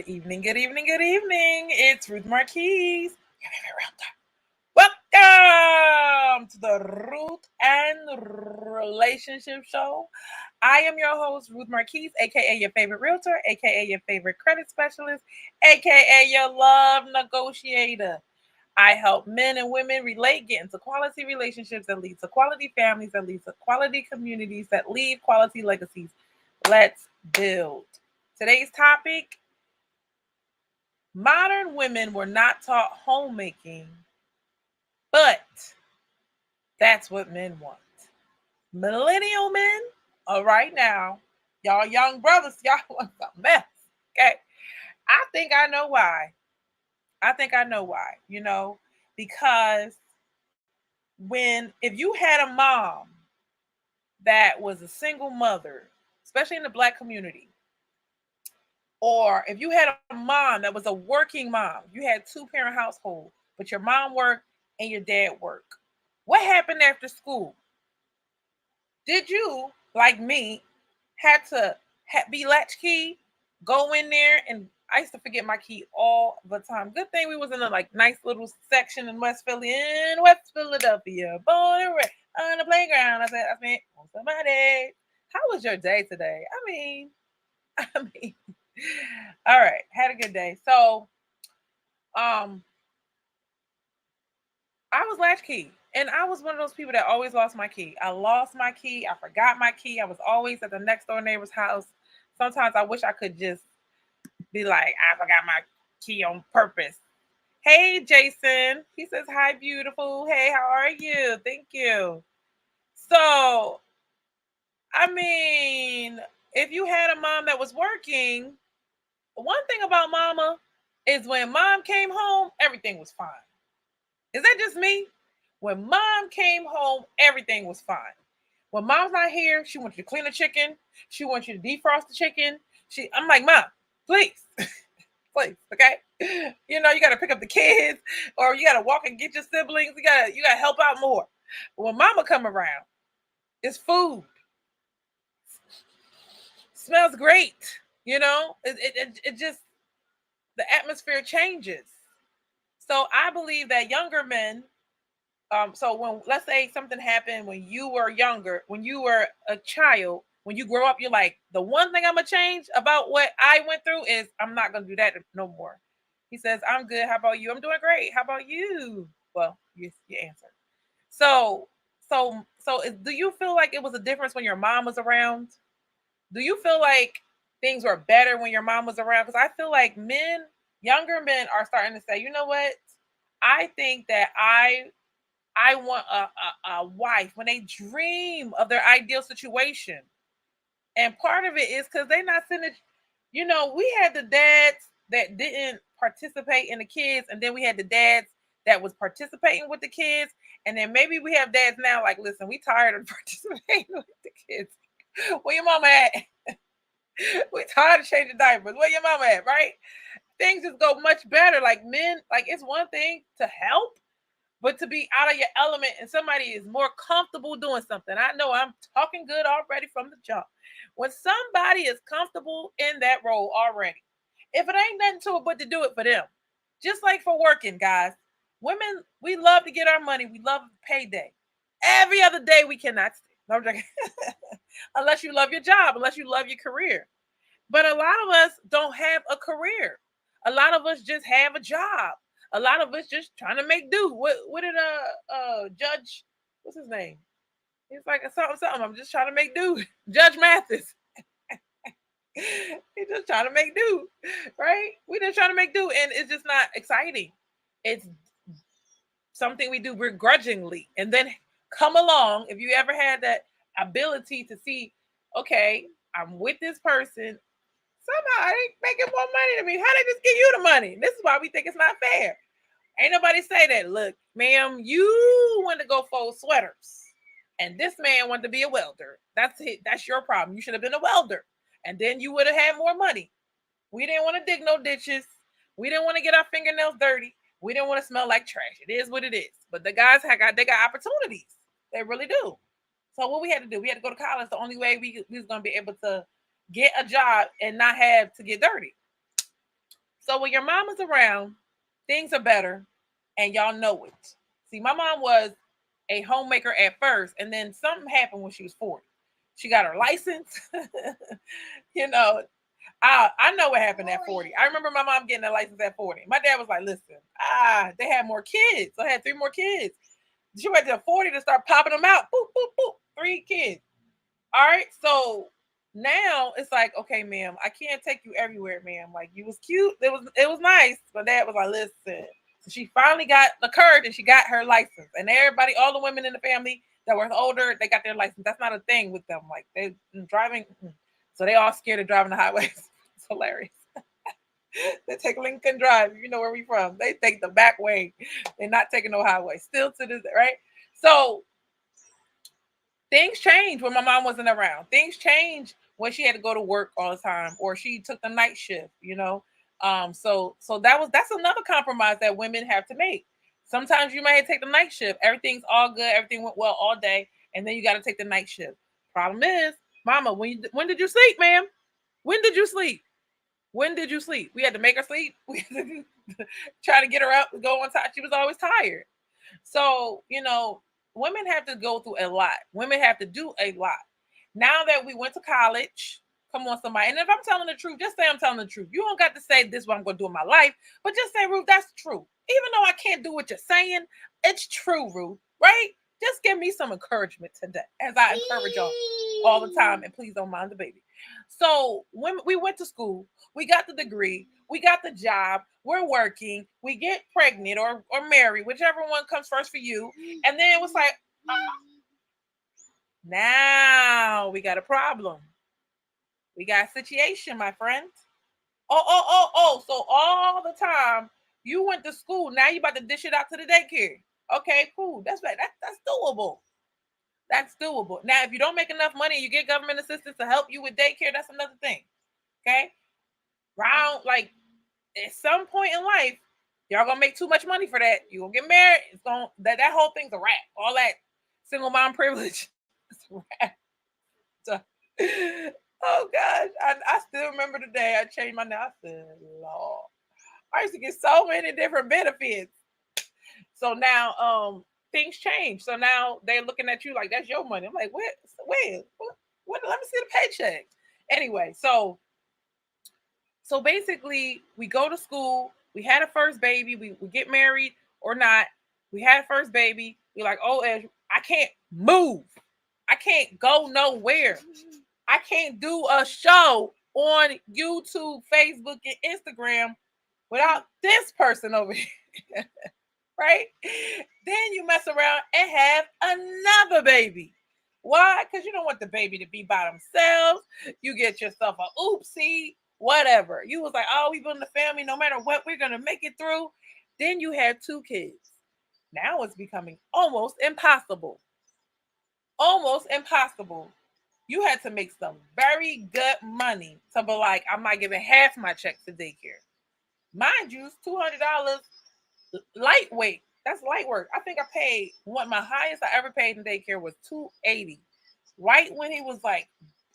evening, good evening, good evening. It's Ruth Marquise, your favorite realtor. Welcome to the Ruth and Relationship Show. I am your host, Ruth Marquise, aka your favorite realtor, aka your favorite credit specialist, aka your love negotiator. I help men and women relate, get into quality relationships that lead to quality families, that lead to quality communities, that leave quality legacies. Let's build. Today's topic: modern women were not taught homemaking, but that's what men want. Millennial men, all right now, y'all young brothers, y'all want some mess. Okay. I think I know why. Because if you had a mom that was a single mother, especially in the black community, or if you had a mom that was a working mom, you had two-parent household, but your mom worked and your dad worked. What happened after school? Did you, like me, had to be latchkey, go in there, and I used to forget my key all the time. Good thing we was in a nice little section in West Philadelphia, born and raised on the playground. I spent most of my days. How was your day today? I mean, all right, had a good day. So, um, I was latchkey, and I was one of those people that always lost my key. I lost my key. I forgot my key. I was always at the next door neighbor's house. Sometimes I wish I could just be like, I forgot my key on purpose. Hey, Jason. He says, hi, beautiful. Hey, how are you? Thank you. So, if you had a mom that was working, one thing about mama is when mom came home, everything was fine. Is that just me? When mom came home, everything was fine. When mom's not here, she wants you to clean the chicken. She wants you to defrost the chicken. I'm like, Mom, please, please, okay? You got to pick up the kids, or you got to walk and get your siblings. You got to help out more. But when mama come around, it's food. Smells great. It just, the atmosphere changes. So I believe that younger men, so when, let's say something happened when you were younger, when you were a child, when you grow up, you're like, the one thing I'm gonna change about what I went through is I'm not gonna do that no more. He says, I'm good. How about you? I'm doing great. How about you? Well, you answer. So do you feel like it was a difference when your mom was around? Do you feel like things were better when your mom was around? Because I feel like younger men are starting to say, you know what? I think that I want a wife when they dream of their ideal situation. And part of it is because they're not sending, we had the dads that didn't participate in the kids, and then we had the dads that was participating with the kids. And then maybe we have dads now like, listen, we tired of participating with the kids. Where your mama at? We tired of changing diapers. Where your mama at, right? Things just go much better. Like men, like it's one thing to help, but to be out of your element and somebody is more comfortable doing something. I know I'm talking good already from the jump. When somebody is comfortable in that role already, if it ain't nothing to it but to do it for them, just like for working, guys, women, we love to get our money. We love payday. Every other day we cannot stay. No, I'm joking. Unless you love your job, unless you love your career. But a lot of us don't have a career. A lot of us just have a job. A lot of us just trying to make do. What did Judge, what's his name? He's like something. I'm just trying to make do. Judge Mathis. He's just trying to make do, right? We're just trying to make do, and it's just not exciting. It's something we do begrudgingly, and then come along. If you ever had that ability to see, okay, I'm with this person. Somehow they making more money than me. How they just give you the money? This is why we think it's not fair. Ain't nobody say that. Look, ma'am, you want to go fold sweaters, and this man wanted to be a welder. That's it. That's your problem. You should have been a welder, and then you would have had more money. We didn't want to dig no ditches. We didn't want to get our fingernails dirty. We didn't want to smell like trash. It is what it is. But the guys they got opportunities. They really do. So what we had to do, we had to go to college. The only way we was going to be able to get a job and not have to get dirty. So when your mom is around, things are better, and y'all know it. See, my mom was a homemaker at first, and then something happened when she was 40. She got her license. you know, I know what happened at 40. I remember my mom getting a license at 40. My dad was like, listen, they had more kids. So I had 3 more kids. She went to 40 to start popping them out. Boop, boop, boop. 3 kids. All right. So now it's like, okay, ma'am, I can't take you everywhere, ma'am. Like, you was cute. It was nice. But dad was like, listen. So she finally got the courage and she got her license. And everybody, all the women in the family that were older, they got their license. That's not a thing with them. Like, they driving. So they all scared of driving the highways. It's hilarious. They take Lincoln Drive. You know where we from. They take the back way. They're not taking no highway. Still to this day, right? So things changed when my mom wasn't around. Things changed when she had to go to work all the time, or she took the night shift. So that's another compromise that women have to make. Sometimes you might take the night shift. Everything's all good. Everything went well all day, and then you got to take the night shift. Problem is, Mama, when did you sleep, ma'am? When did you sleep? When did you sleep? We had to make her sleep. We had to try to get her up, go on time. She was always tired. So, women have to go through a lot. Women have to do a lot. Now that we went to college, come on, somebody. And if I'm telling the truth, just say I'm telling the truth. You don't got to say this is what I'm going to do in my life, but just say, Ruth, that's true. Even though I can't do what you're saying, it's true, Ruth, right? Just give me some encouragement today, as I encourage y'all all the time. And please don't mind the baby. So when we went to school, we got the degree, we got the job, we're working, we get pregnant or married, whichever one comes first for you. And then it was like, now we got a problem. We got a situation, my friend. Oh. So all the time you went to school, now you about to dish it out to the daycare. Okay, cool. That's right. That's doable. That's doable. Now, if you don't make enough money, you get government assistance to help you with daycare. That's another thing. Okay. Round like at some point in life, y'all gonna make too much money for that. You gonna get married. It's gonna that whole thing's a wrap. All that single mom privilege. It's a wrap. So, oh gosh, I still remember the day I changed my name. I said, Lord, I used to get so many different benefits. So now, things change. So now they're looking at you like that's your money. I'm like, what? Let me see the paycheck. Anyway, so basically, we go to school. We had a first baby. We get married or not. We had a first baby. We're like, oh, I can't move. I can't go nowhere. I can't do a show on YouTube, Facebook, and Instagram without this person over here. Right? Then you mess around and have another baby. Why? Because you don't want the baby to be by themselves. You get yourself a oopsie, whatever. You was like, oh, we building a family. No matter what, we're going to make it through. Then you have 2 kids. Now it's becoming almost impossible. Almost impossible. You had to make some very good money to be like, I'm not giving half my check to daycare. Mind you, it's $200 lightweight. That's light work. I think I paid my highest I ever paid in daycare was $280. Right when he was like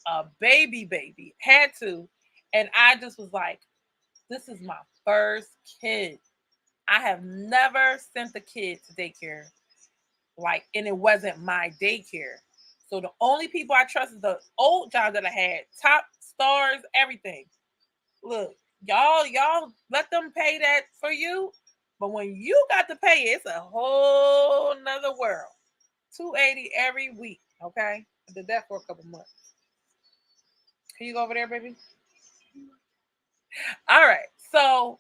a baby, had to. And I just was like, this is my first kid. I have never sent a kid to daycare, and it wasn't my daycare. So the only people I trust is the old job that I had, top stars, everything. Look, y'all let them pay that for you. But when you got to pay it, it's a whole nother world. $280 every week. Okay. I did that for a couple months. Can you go over there, baby? All right. So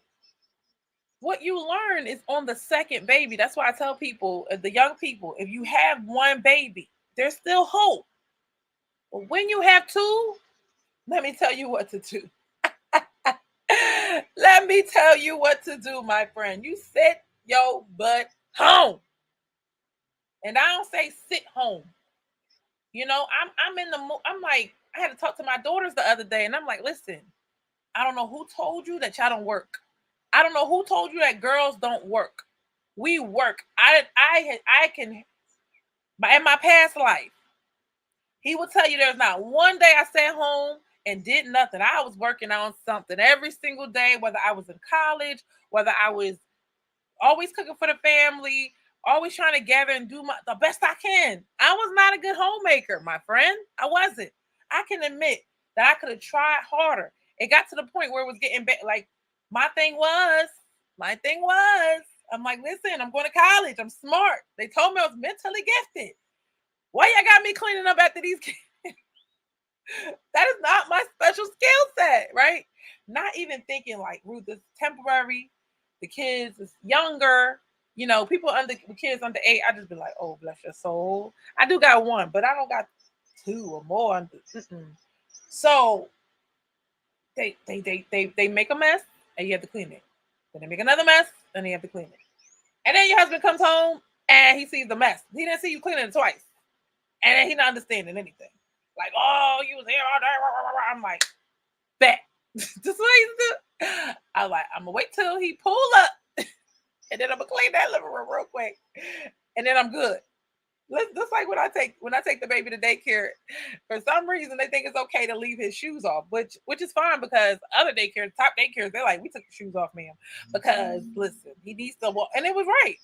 what you learn is on the second baby. That's why I tell people, the young people, if you have one baby, there's still hope. But when you have 2, let me tell you what to do. Let me tell you what to do, my friend. You sit your butt home. And I don't say sit home. I'm in the I'm like, I had to talk to my daughters the other day, and I'm like, listen, I don't know who told you that y'all don't work. I don't know who told you that girls don't work. We work. I can, in my past life, he would tell you there's not one day I sat home and did nothing. I was working on something every single day, whether I was in college, whether I was always cooking for the family, always trying to gather and do the best I can. I was not a good homemaker, my friend. I wasn't. I can admit that I could have tried harder. It got to the point where it was getting bad. Like my thing was, I'm like, listen, I'm going to college. I'm smart. They told me I was mentally gifted. Why y'all got me cleaning up after these kids? That is not my special skill set, right? Not even thinking like, Ruth, this is temporary. The kids is younger. You know, people under kids under 8, I just be like, oh, bless your soul. I do got one, but I don't got 2 or more. So they make a mess and you have to clean it. Then they make another mess and you have to clean it. And then your husband comes home and he sees the mess. He didn't see you cleaning it twice. And then he not understanding anything. Like, oh, you was here all day. I'm like, bet. Just what he do. I was like, I'm gonna wait till he pull up, and then I'm gonna clean that living room real quick, and then I'm good. Just like when I take the baby to daycare, for some reason they think it's okay to leave his shoes off, which is fine because other daycares, top daycares, they're like, we took the shoes off, ma'am, because listen, he needs to walk, and it was right.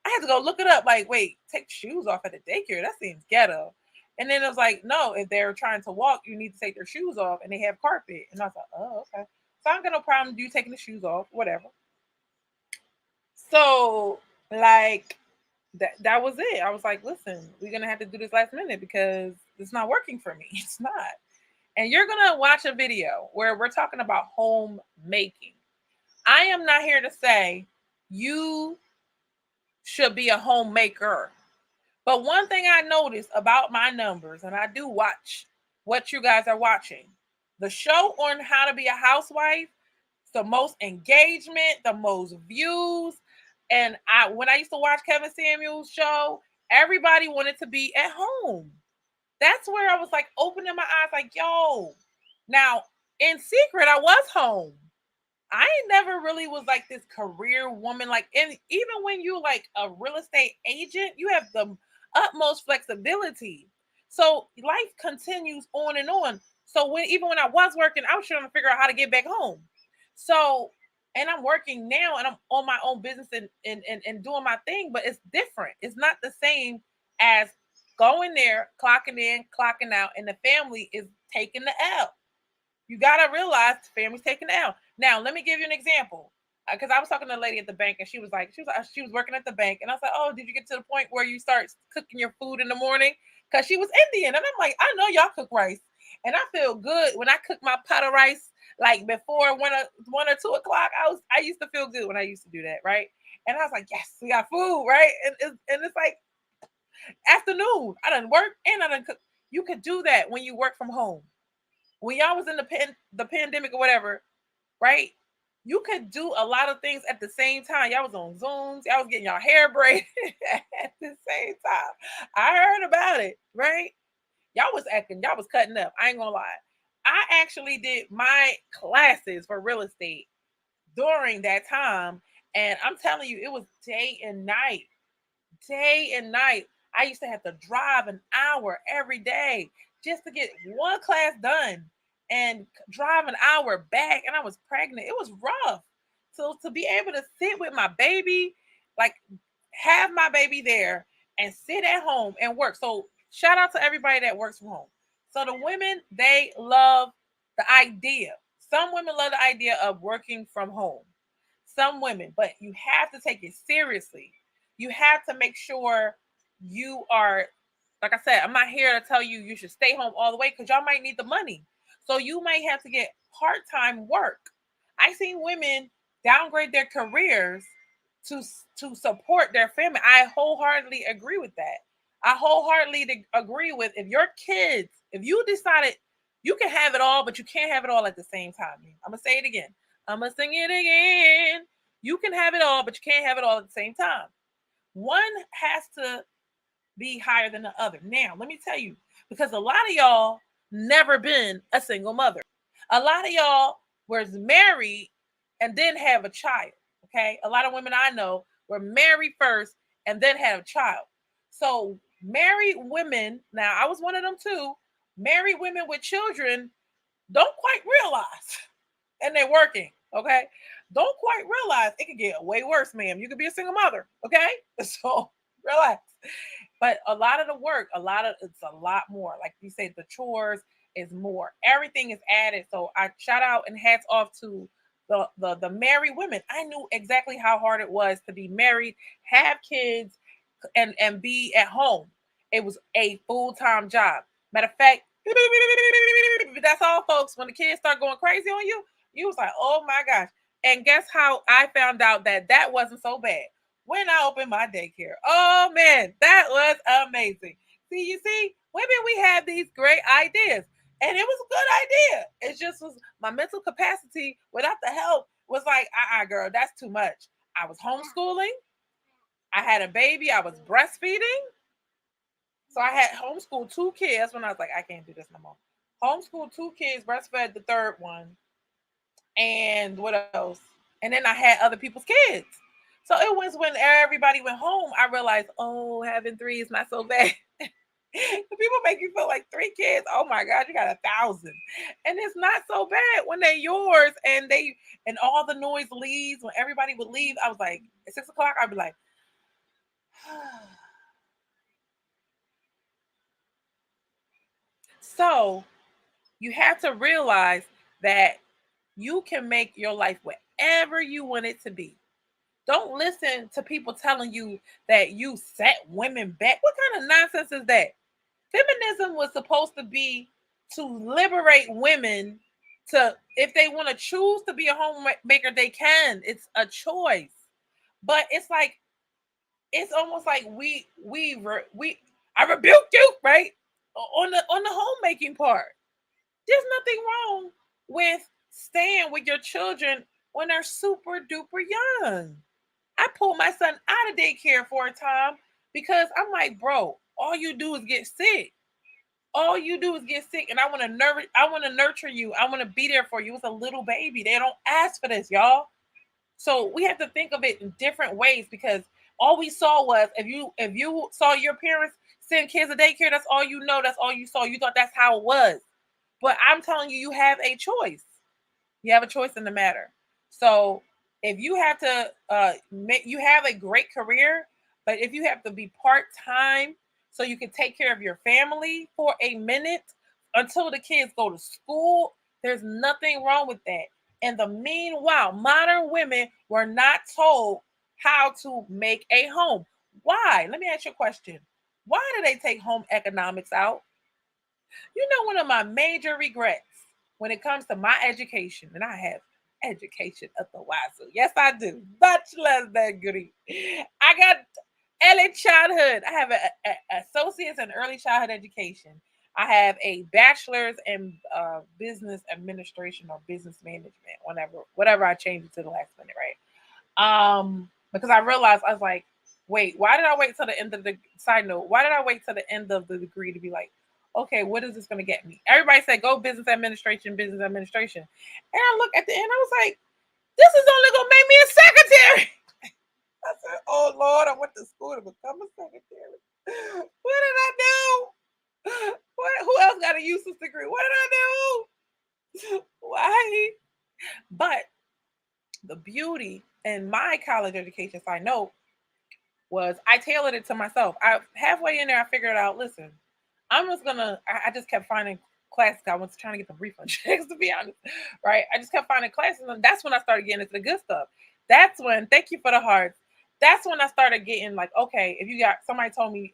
I had to go look it up. Like, wait, take shoes off at the daycare? That seems ghetto. And then it was like, no, if they're trying to walk, you need to take their shoes off, and they have carpet. And I was like, oh, okay. So I don't got no problem with you taking the shoes off, whatever. So, like, that was it. I was like, listen, we're gonna have to do this last minute because it's not working for me. It's not. And you're gonna watch a video where we're talking about homemaking. I am not here to say you should be a homemaker. But one thing I noticed about my numbers, and I do watch what you guys are watching, the show on how to be a housewife, the most engagement, the most views. And when I used to watch Kevin Samuel's show, everybody wanted to be at home. That's where I was like opening my eyes, like, yo. Now, in secret, I was home. I ain't never really was like this career woman. Like, and even when you like a real estate agent, you have the utmost flexibility. So life continues on and on. So even when I was working, I was trying to figure out how to get back home. So, and I'm working now and I'm on my own business and doing my thing, but it's different. It's not the same as going there, clocking in, clocking out, and the family is taking the L. You gotta realize the family's taking the L. Now, let me give you an example. Because I was talking to a lady at the bank, and she was working at the bank, and I was like, "Oh, did you get to the point where you start cooking your food in the morning?" Because she was Indian, and I'm like, "I know y'all cook rice, and I feel good when I cook my pot of rice like before 1 or 2 o'clock. I used to feel good when I used to do that, right? And I was like, yes, we got food, right? And it's like afternoon. I done work and I done cook. You could do that when you work from home. When y'all was in the pandemic or whatever, right? You could do a lot of things at the same time. Y'all was on Zooms. Y'all was getting y'all hair braided at the same time. I heard about it, right? Y'all was cutting up. I ain't gonna lie. I actually did my classes for real estate during that time. And I'm telling you, it was day and night. Day and night. I used to have to drive an hour every day just to get one class done and drive an hour back. And I was pregnant. It was rough. So to be able to sit with my baby, like have my baby there and sit at home and work. So shout out to everybody that works from home. So the women, they love the idea. Some women love the idea of working from home. Some women, but you have to take it seriously. You have to make sure you are, like I said, I'm not here to tell you you should stay home all the way because y'all might need the money. So you might have to get part-time work. I seen women downgrade their careers to support their family. I wholeheartedly agree with that. I wholeheartedly agree with if your kids, if you decided you can have it all, but you can't have it all at the same time. I'm gonna say it again. I'm gonna sing it again. You can have it all, but you can't have it all at the same time. One has to be higher than the other. Now, let me tell you, because a lot of y'all never been a single mother. A lot of y'all was married and then have a child. Okay. A lot of women I know were married first and then had a child. So married women, now I was one of them too, married women with children, don't quite realize, and they're working, okay? Don't quite realize it could get way worse, ma'am. You could be a single mother, okay? So relax. But a lot of the work, it's a lot more. Like you say, the chores is more. Everything is added. So I shout out and hats off to the married women. I knew exactly how hard it was to be married, have kids, and be at home. It was a full-time job. Matter of fact, that's all, folks. When the kids start going crazy on you, you was like, oh my gosh. And guess how I found out that that wasn't so bad? When I opened my daycare. Oh man, that was amazing. See, you see, women, we have these great ideas. And it was a good idea. It just was my mental capacity without the help was like, girl, that's too much. I was homeschooling. I had a baby. I was breastfeeding. So I had homeschooled two kids when I was like, I can't do this no more. Homeschooled two kids, breastfed the third one, and what else? And then I had other people's kids. So it was when everybody went home, I realized, oh, having three is not so bad. People make you feel like three kids. Oh my God, you got 1,000, and it's not so bad when they're yours. And all the noise leaves when everybody would leave. I was like, at 6 o'clock, I'd be like, so you have to realize that you can make your life whatever you want it to be. Don't listen to people telling you that you set women back. What kind of nonsense is that? Feminism was supposed to be to liberate women to, if they want to choose to be a homemaker, they can. It's a choice. But it's like, it's almost like we I rebuke you, right? On the homemaking part. There's nothing wrong with staying with your children when they're super duper young. I pulled my son out of daycare for a time because I'm like, bro, all you do is get sick. All you do is get sick, and I want to nurture you. I want to be there for you. It's a little baby. They don't ask for this, y'all. So we have to think of it in different ways because all we saw was if you saw your parents send kids to daycare, that's all you know. That's all you saw. You thought that's how it was. But I'm telling you, you have a choice. You have a choice in the matter. So if you have to, you have a great career, but if you have to be part time so you can take care of your family for a minute until the kids go to school, there's nothing wrong with that. In the meanwhile, modern women were not told how to make a home. Why? Let me ask you a question. Why do they take home economics out? You know, one of my major regrets when it comes to my education, and I have education at the wazoo. Yes, I do. Bachelor's degree. I got early childhood. I have a associate's in early childhood education. I have a bachelor's in business administration or business management. Whatever I changed it to the last minute, right? Because I realized I was like, wait, why did I wait till the end of the side note? Why did I wait till the end of the degree to be like, okay, what is this going to get me? Everybody said go business administration, business administration. And I look at the end, I was like, this is only going to make me a secretary. I said, oh Lord, I went to school to become a secretary. What did I do? Who else got a useless degree? What did I do? Why? But the beauty in my college education side note was I tailored it to myself. I halfway in there, I figured out, listen, I'm just gonna. I just kept finding classes. I was trying to get the refund checks, to be honest, right? I just kept finding classes, and that's when I started getting into the good stuff. That's when, thank you for the hearts. That's when I started getting like, okay, if you got somebody told me,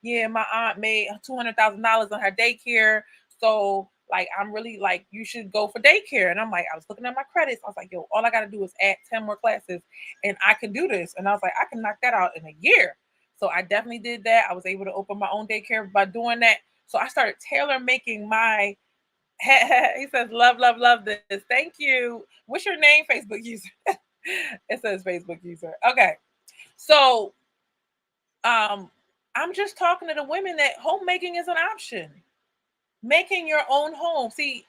yeah, my aunt made $200,000 on her daycare, so like I'm really like you should go for daycare. And I'm like, I was looking at my credits. I was like, yo, all I gotta do is add 10 more classes, and I can do this. And I was like, I can knock that out in a year. So I definitely did that. I was able to open my own daycare by doing that. So I started tailor making my. He says, love, love, love this. Thank you. What's your name, Facebook user? It says Facebook user. Okay. So I'm just talking to the women that homemaking is an option. Making your own home. See,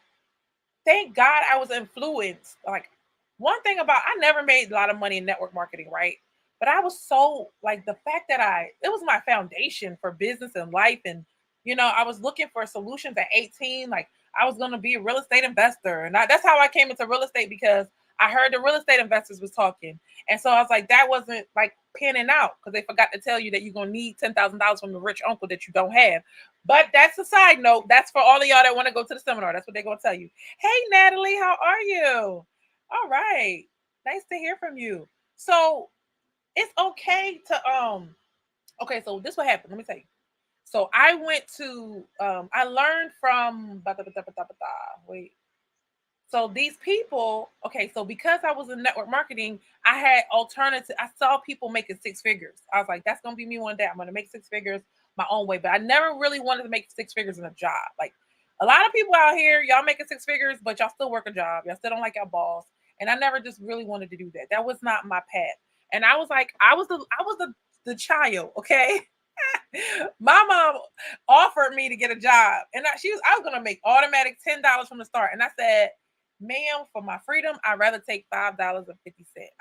thank God I was influenced. Like one thing about I never made a lot of money in network marketing, right? But I was so like the fact that it was my foundation for business and life. And I was looking for solutions at 18. Like I was going to be a real estate investor. And that's how I came into real estate, because I heard the real estate investors was talking. And so I was like, that wasn't like panning out, because they forgot to tell you that you're going to need $10,000 from the rich uncle that you don't have. But that's a side note. That's for all of y'all that want to go to the seminar. That's what they're going to tell you. Hey, Natalie, how are you? All right. Nice to hear from you. So it's okay to, okay, so this what happened. Let me tell you. So I went to, I learned from, wait. So these people, okay, so because I was in network marketing, I had alternative. I saw people making six figures. I was like, that's gonna be me one day. I'm gonna make six figures my own way. But I never really wanted to make six figures in a job. Like a lot of people out here, y'all making six figures, but y'all still work a job. Y'all still don't like your boss. And I never just really wanted to do that. That was not my path. And I was like, I was the child, okay? My mom offered me to get a job, and I was gonna make automatic $10 from the start. And I said, ma'am, for my freedom, I'd rather take $5.50.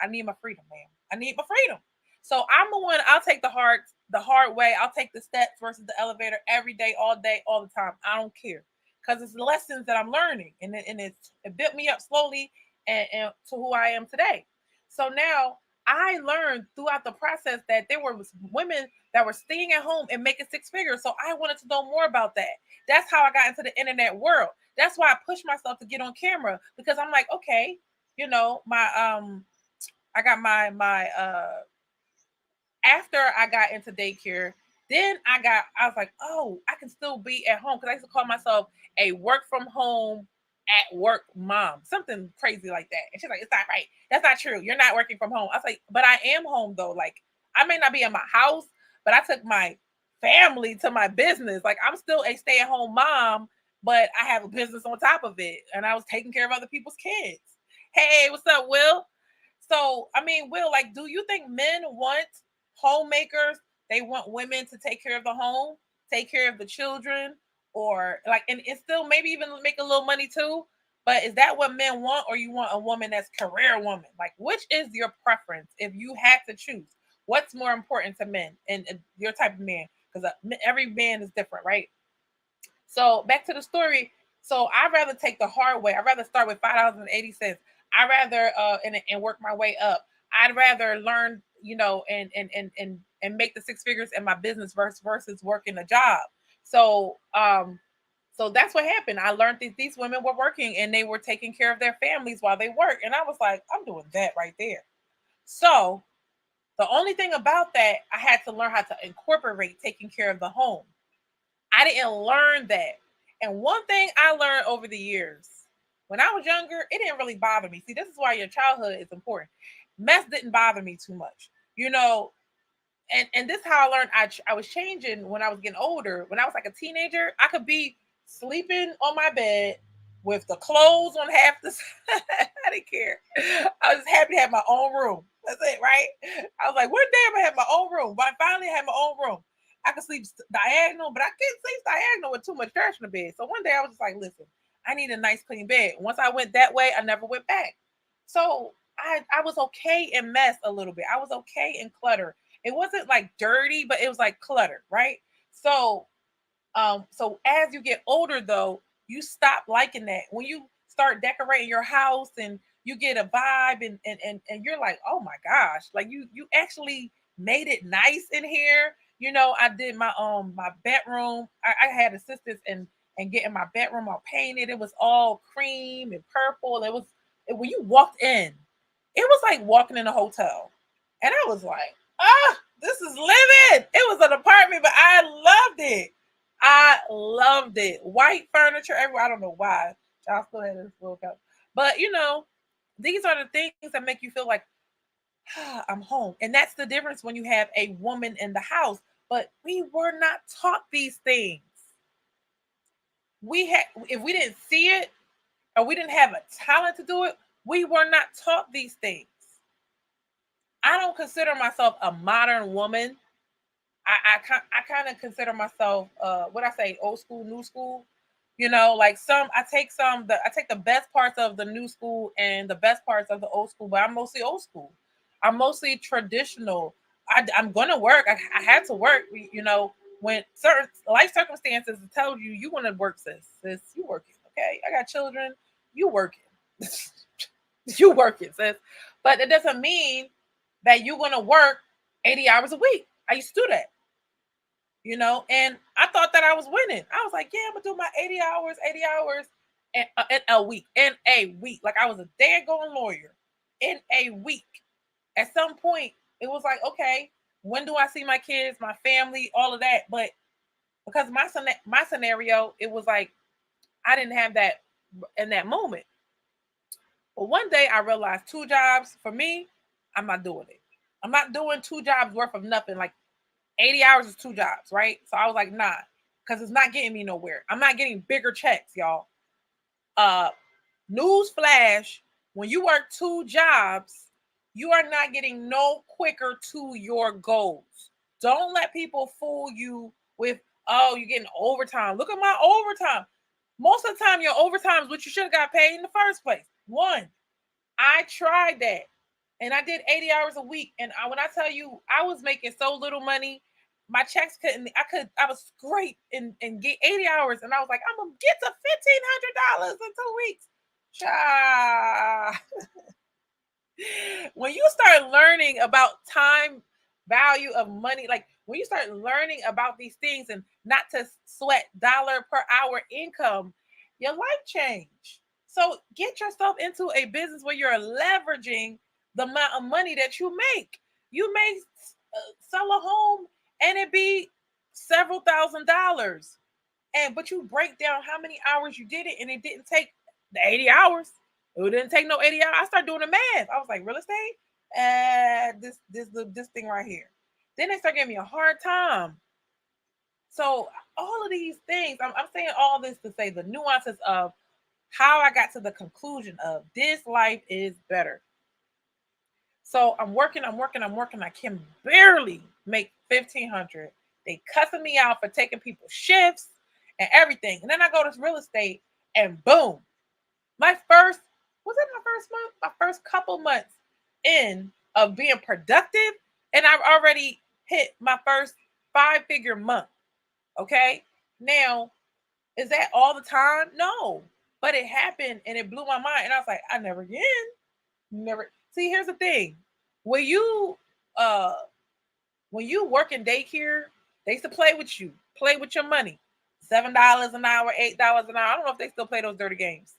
I need my freedom, ma'am. I need my freedom. So I'm the one, I'll take the hard way. I'll take the steps versus the elevator every day, all the time. I don't care. Because it's lessons that I'm learning. And it built me up slowly and to who I am today. So now I learned throughout the process that there were women that were staying at home and making six figures. So I wanted to know more about that. That's how I got into the internet world. That's why I pushed myself to get on camera, because I'm like, okay, my I got my after I got into daycare, then I was like, oh, I can still be at home, because I used to call myself a work from home at work mom, something crazy like that. And she's like, it's not right. That's not true. You're not working from home. I was like, but I am home though. Like I may not be in my house, but I took my family to my business. Like I'm still a stay at home mom, but I have a business on top of it. And I was taking care of other people's kids. Hey, what's up, Will? So, I mean, Will, like, do you think men want homemakers? They want women to take care of the home, take care of the children, or like, and still maybe even make a little money too. But is that what men want, or you want a woman that's career woman? Like, which is your preference if you had to choose? What's more important to men and your type of man? Because every man is different, right? So back to the story. So I'd rather take the hard way. I'd rather start with $5.80. I'd rather and work my way up. I'd rather learn, and make the six figures in my business versus working a job. So so that's what happened. I learned that these women were working and they were taking care of their families while they work. And I was like, I'm doing that right there. So the only thing about that, I had to learn how to incorporate taking care of the home. I didn't learn that. And one thing I learned over the years, when I was younger, it didn't really bother me. See, this is why your childhood is important. Mess didn't bother me too much, and this is how I learned I was changing when I was getting older. When I was like a teenager, I could be sleeping on my bed with the clothes on half the side. I didn't care. I was happy to have my own room. That's it, right? I was like, one day I'm gonna have my own room. But I finally had my own room. I could sleep diagonal, but I couldn't sleep diagonal with too much trash in the bed. So one day I was just like, listen, I need a nice clean bed. Once I went that way, I never went back. So I was okay in mess a little bit. I was okay in clutter. It wasn't like dirty, but it was like clutter, right? So as you get older though, you stop liking that. When you start decorating your house and you get a vibe and you're like, oh my gosh, like you actually made it nice in here. I did my bedroom. I had assistance and getting my bedroom all painted. It was all cream and purple. When you walked in, it was like walking in a hotel. And I was like, this is living. It was an apartment, but I loved it. I loved it. White furniture everywhere. I don't know why. Y'all still had this little cup. But these are the things that make you feel like I'm home. And that's the difference when you have a woman in the house. But we were not taught these things. If we didn't see it or we didn't have a talent to do it, we were not taught these things. I don't consider myself a modern woman. I kind of consider myself what I say, old school, new school. Like I take the best parts of the new school and the best parts of the old school, but I'm mostly old school. I'm mostly traditional. I'm gonna work. I had to work. When certain life circumstances tell you want to work, sis, you working, I got children. You working. You working, sis. But it doesn't mean that you're going to work 80 hours a week. I used to do that, and I thought that I was winning. I was like, yeah, I'm going to do my 80 hours in a week, Like I was a daggone lawyer in a week. At some point, it was like, okay, when do I see my kids, my family, all of that? But because my scenario, it was like I didn't have that in that moment. But one day I realized 2 jobs for me, I'm not doing it. I'm not doing 2 jobs worth of nothing. Like 80 hours is 2 jobs, right? So I was like, nah, because it's not getting me nowhere. I'm not getting bigger checks, y'all. News flash, when you work 2 jobs, you are not getting no quicker to your goals. Don't let people fool you with, oh, you're getting overtime. Look at my overtime. Most of the time, your overtime is what you should have got paid in the first place. One, I tried that and I did 80 hours a week. And when I tell you, I was making so little money, my checks I was great and get 80 hours. And I was like, I'm going to get to $1,500 in 2 weeks. Cha. When you start learning about time value of money, like when you start learning about these things and not to sweat dollar per hour income, your life change. So get yourself into a business where you're leveraging the amount of money that you make. You may sell a home and it be several $1,000s, but you break down how many hours you did it, and it didn't take the 80 hours. It didn't take no 80 hours. I started doing the math. I was like, real estate, this thing right here. Then they start giving me a hard time. So all of these things, I'm saying all this to say the nuances of how I got to the conclusion of this life is better. So I'm working. I can barely make 1,500. They cussing me out for taking people's shifts and everything. And then I go to real estate and boom. My first month? My first couple months in of being productive, and I've already hit my first 5-figure month. Okay. Now, is that all the time? No. But it happened and it blew my mind. And I was like, I never again. Never. See, here's the thing. When you work in daycare, they used to play with your money. $7 an hour, $8 an hour. I don't know if they still play those dirty games.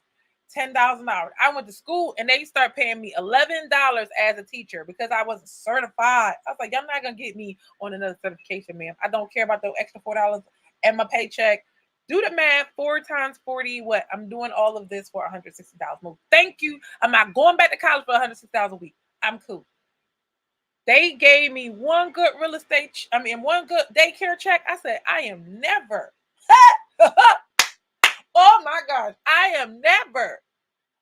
$10 an hour. I went to school and they start paying me $11 as a teacher because I wasn't certified. I was like, y'all not gonna get me on another certification, ma'am. I don't care about those extra $4 and my paycheck. Do the math. 4 times 40. What? I'm doing all of this for $160. No, thank you. I'm not going back to college for $160 a week. I'm cool. They gave me one good one good daycare check. I said, I am never. Oh my gosh, I am never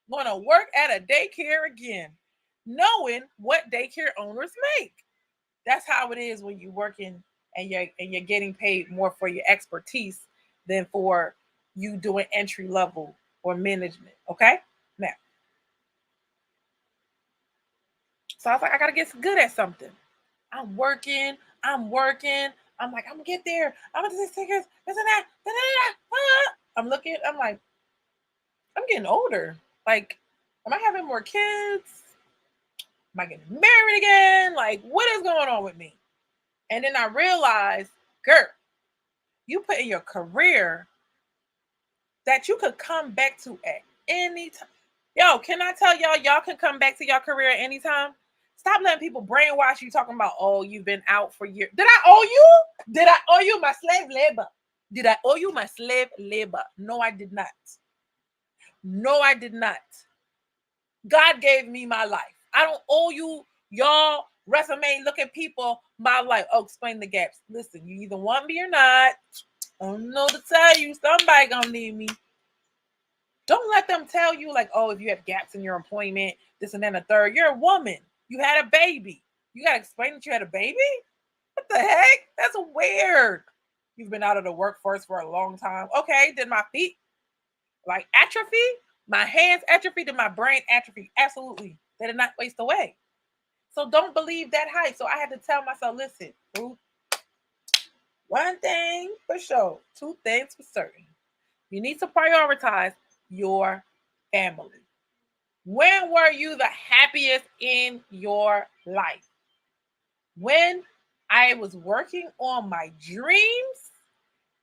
going to work at a daycare again, knowing what daycare owners make. That's how it is when you're working and you're getting paid more for your expertise than for you doing entry level or management. Okay, now, so I was like, I gotta get good at something. I'm working. I'm like, I'm gonna get there. I'm gonna do this, this and that. I'm looking. I'm like, I'm getting older. Like, am I having more kids? Am I getting married again? Like, what is going on with me? And then I realized, girl, you put in your career that you could come back to at any time. Yo, can I tell y'all can come back to your career at any time? Stop letting people brainwash you talking about, oh, you've been out for years. Did I owe you? Did I owe you my slave labor? Did I owe you my slave labor? No, I did not. No, I did not. God gave me my life. I don't owe y'all resume looking people my life. Oh, explain the gaps. Listen, you either want me or not. I don't know to tell you. Somebody gonna need me. Don't let them tell you like, oh, if you have gaps in your employment, this and then a third. You're a woman. You had a baby. You gotta explain that you had a baby? What the heck? That's weird. You've been out of the workforce for a long time. Okay, did my feet like atrophy? My hands atrophy? Did my brain atrophy? Absolutely. They did not waste away. So don't believe that hype. So I had to tell myself, listen, one thing for sure, 2 things for certain. You need to prioritize your family? When were you the happiest in your life? When I was working on my dreams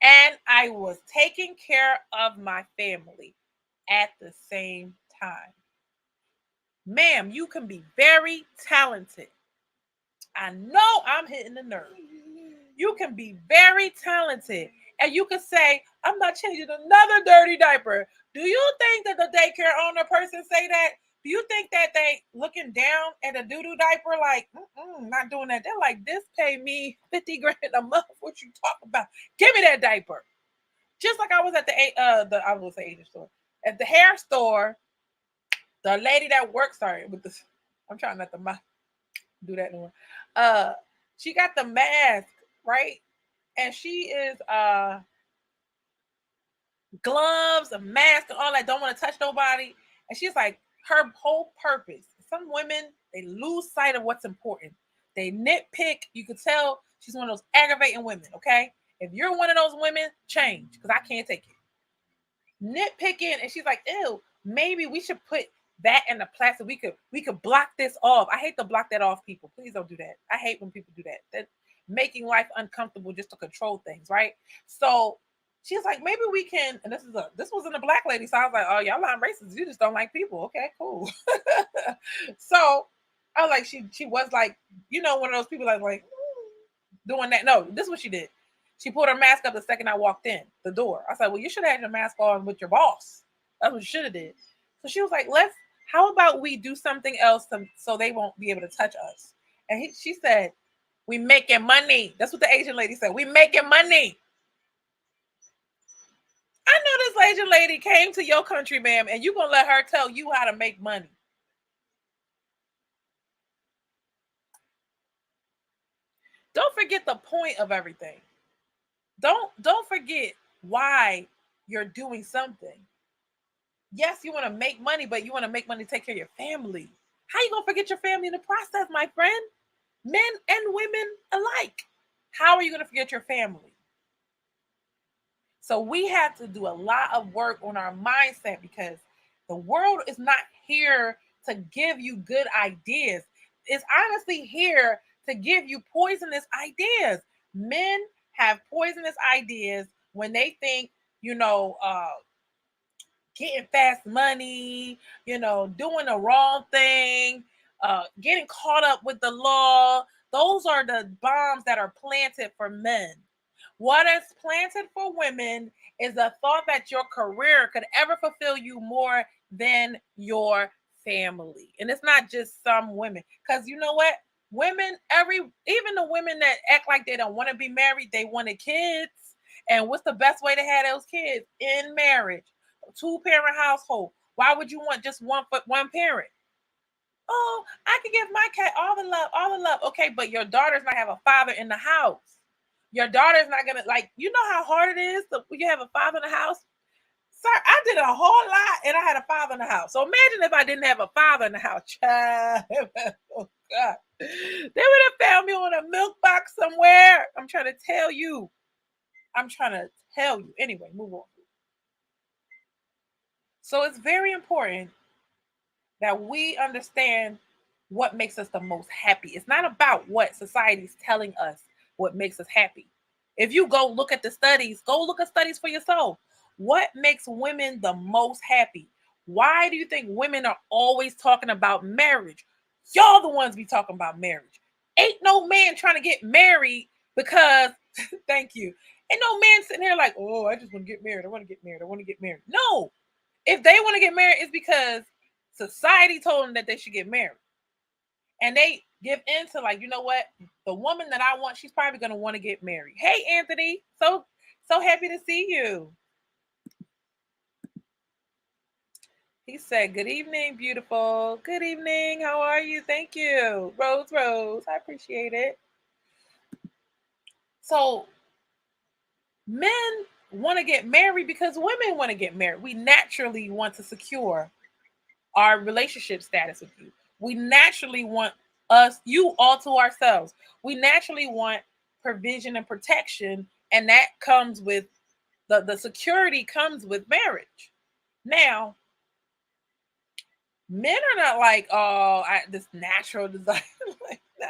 and I was taking care of my family at the same time. Ma'am, you can be very talented. I know I'm hitting the nerve. You can be very talented and you can say, I'm not changing another dirty diaper. Do you think that the daycare owner person say that? Do you think that they looking down at a doo-doo diaper like, not doing that? They're like, this pay me 50 grand a month. What you talk about? Give me that diaper. Just like I was at I will say Asian store. At the hair store, the lady that works, sorry, with this, I'm trying not to do that anymore. She got the mask, right? And she is gloves, a mask, and all that, don't want to touch nobody. And she's like, her whole purpose. Some women, they lose sight of what's important. They nitpick. You could tell she's one of those aggravating women, okay? If you're one of those women, change, because I can't take it. Nitpicking, and she's like, ew, maybe we should put that in the plastic. We could block this off. I hate to block that off, people. Please don't do that. I hate when people do that. That's making life uncomfortable just to control things, right? So she's like, maybe we can, and this wasn't a black lady, so I was like, oh, y'all not racist. You just don't like people. Okay, cool. So I was like, she was like, one of those people like doing that. No, this is what she did. She pulled her mask up the second I walked in the door. I said, well, you should have had your mask on with your boss. That's what you should have did. So she was like, how about we do something else so they won't be able to touch us? And she said, we making money. That's what the Asian lady said. We making money. I know this Asian lady came to your country, ma'am, and you gonna let her tell you how to make money. Don't forget the point of everything. Don't forget why you're doing something. Yes, you want to make money, but you want to make money to take care of your family. How you gonna forget your family in the process, my friend? Men and women alike. How are you gonna forget your family? So we have to do a lot of work on our mindset because the world is not here to give you good ideas. It's honestly here to give you poisonous ideas. Men have poisonous ideas when they think, getting fast money, doing the wrong thing, getting caught up with the law. Those are the bombs that are planted for men. What is planted for women is the thought that your career could ever fulfill you more than your family. And it's not just some women. Because you know what? Women, even the women that act like they don't want to be married, they wanted kids. And what's the best way to have those kids? In marriage. Two-parent household. Why would you want just one parent? Oh, I could give my cat all the love, all the love. Okay, but your daughter's not have a father in the house. Your daughter's not gonna how hard it is when you have a father in the house. Sir, I did a whole lot and I had a father in the house. So imagine if I didn't have a father in the house. Child. Oh God. They would have found me on a milk box somewhere. I'm trying to tell you. Anyway, move on. So it's very important that we understand what makes us the most happy. It's not about what society's telling us what makes us happy. If you go look at the studies, go look at studies for yourself. What makes women the most happy? Why do you think women are always talking about marriage? Y'all the ones be talking about marriage. Ain't no man trying to get married because, thank you. Ain't no man sitting here like, oh, I just want to get married. I want to get married. I want to get married. No. If they want to get married, it's because society told them that they should get married. And they give in to you know what? The woman that I want, she's probably going to want to get married. Hey, Anthony. So happy to see you. He said, good evening, beautiful. Good evening. How are you? Thank you. Rose. I appreciate it. So men want to get married because women want to get married. We naturally want to secure our relationship status with you. We naturally want you all to ourselves. We naturally want provision and protection, and that comes with the security comes with marriage. Now, men are not like, oh, this natural desire. Like, no,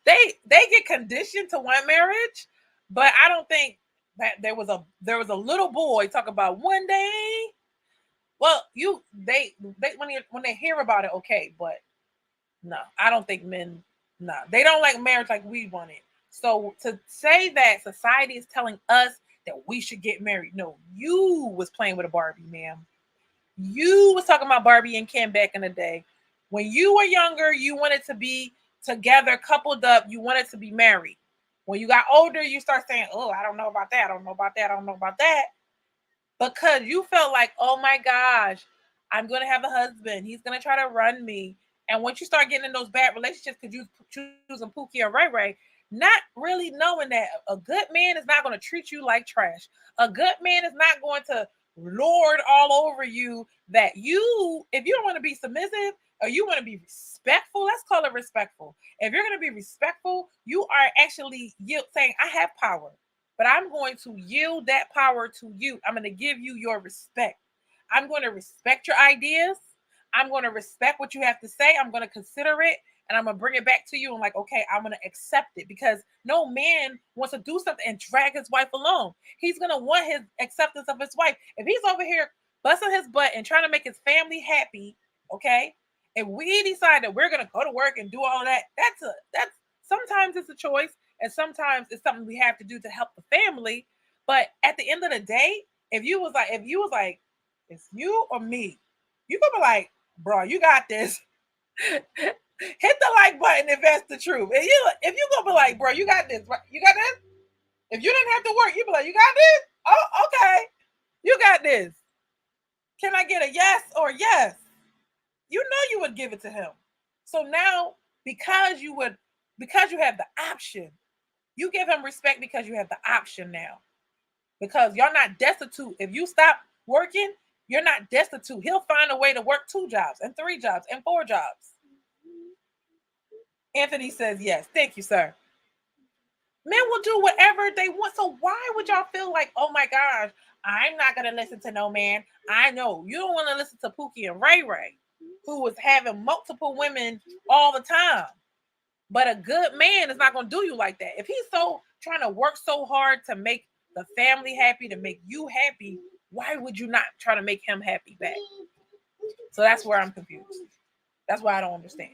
they get conditioned to want marriage, but I don't think that there was a little boy talk about one day. Well, they when they hear about it, okay, but no, I don't think men. No, they don't like marriage like we want it. So to say that society is telling us that we should get married, no, you was playing with a Barbie, ma'am. You was talking about Barbie and Ken back in the day. When you were younger, you wanted to be together, coupled up. You wanted to be married. When you got older, you start saying, "Oh, I don't know about that. I don't know about that. I don't know about that." Because you felt like, "Oh my gosh, I'm going to have a husband. He's going to try to run me." And once you start getting in those bad relationships, because you choosing Pookie or Ray Ray, not really knowing that a good man is not going to treat you like trash. A good man is not going to lord all over you. That you, if you don't want to be submissive or you want to be respectful, let's call it respectful. If you're going to be respectful, you are actually saying, "I have power, but I'm going to yield that power to you. I'm going to give you your respect. I'm going to respect your ideas. I'm going to respect what you have to say. I'm going to consider it and I'm going to bring it back to you. And like, okay, I'm going to accept it because no man wants to do something and drag his wife along. He's going to want his acceptance of his wife. If he's over here busting his butt and trying to make his family happy, okay, and we decide that we're going to go to work and do all of that, that's sometimes it's a choice and sometimes it's something we have to do to help the family. But at the end of the day, if you was like, it's you or me, you gonna be like, bro, you got this. Hit the like button if that's the truth. If you gonna be like, bro, you got this, right? You got this. If you didn't have to work, you be like, you got this. Oh, okay, you got this. Can I get a yes or yes? You know you would give it to him. So now, because you have the option, you give him respect because you have the option now. Because you're not destitute. If you stop working, you're not destitute. He'll find a way to work 2 jobs and 3 jobs and 4 jobs. Anthony says yes. Thank you, sir. Men will do whatever they want. So why would y'all feel like, oh my gosh, I'm not gonna listen to no man? I know you don't want to listen to Pookie and Ray Ray, who was having multiple women all the time. But a good man is not gonna do you like that. If he's so trying to work so hard to make the family happy, to make you happy, why would you not try to make him happy back? So that's where I'm confused. That's why I don't understand.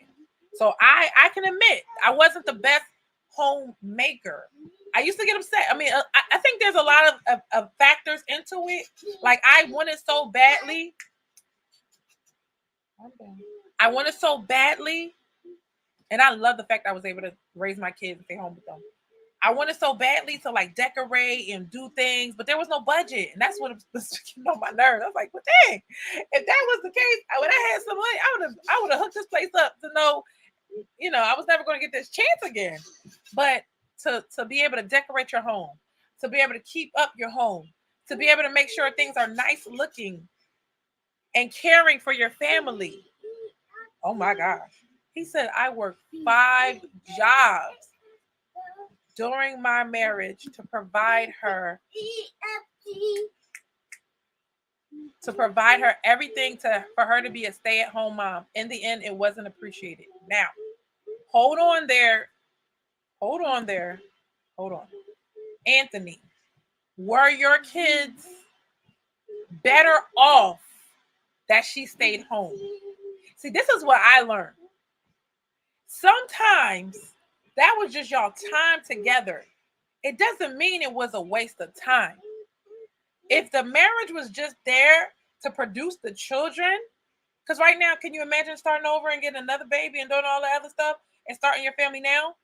So I can admit I wasn't the best homemaker. I used to get upset. I mean, I think there's a lot of factors into it. Like I wanted so badly. I wanted so badly, and I love the fact I was able to raise my kids and stay home with them. I wanted so badly to like decorate and do things, but there was no budget, and that's what was getting on my nerves. I was like, "Well, dang, if that was the case, when I had some money, I would have hooked this place up to know, I was never going to get this chance again." But to be able to decorate your home, to be able to keep up your home, to be able to make sure things are nice looking and caring for your family. Oh my gosh, he said I worked 5 jobs during my marriage to provide her everything for her to be a stay-at-home mom. In the end, it wasn't appreciated. Now, hold on there. Hold on there. Hold on. Anthony, were your kids better off that she stayed home? See, this is what I learned. Sometimes that was just y'all time together. It doesn't mean it was a waste of time. If the marriage was just there to produce the children, because right now, can you imagine starting over and getting another baby and doing all the other stuff and starting your family now?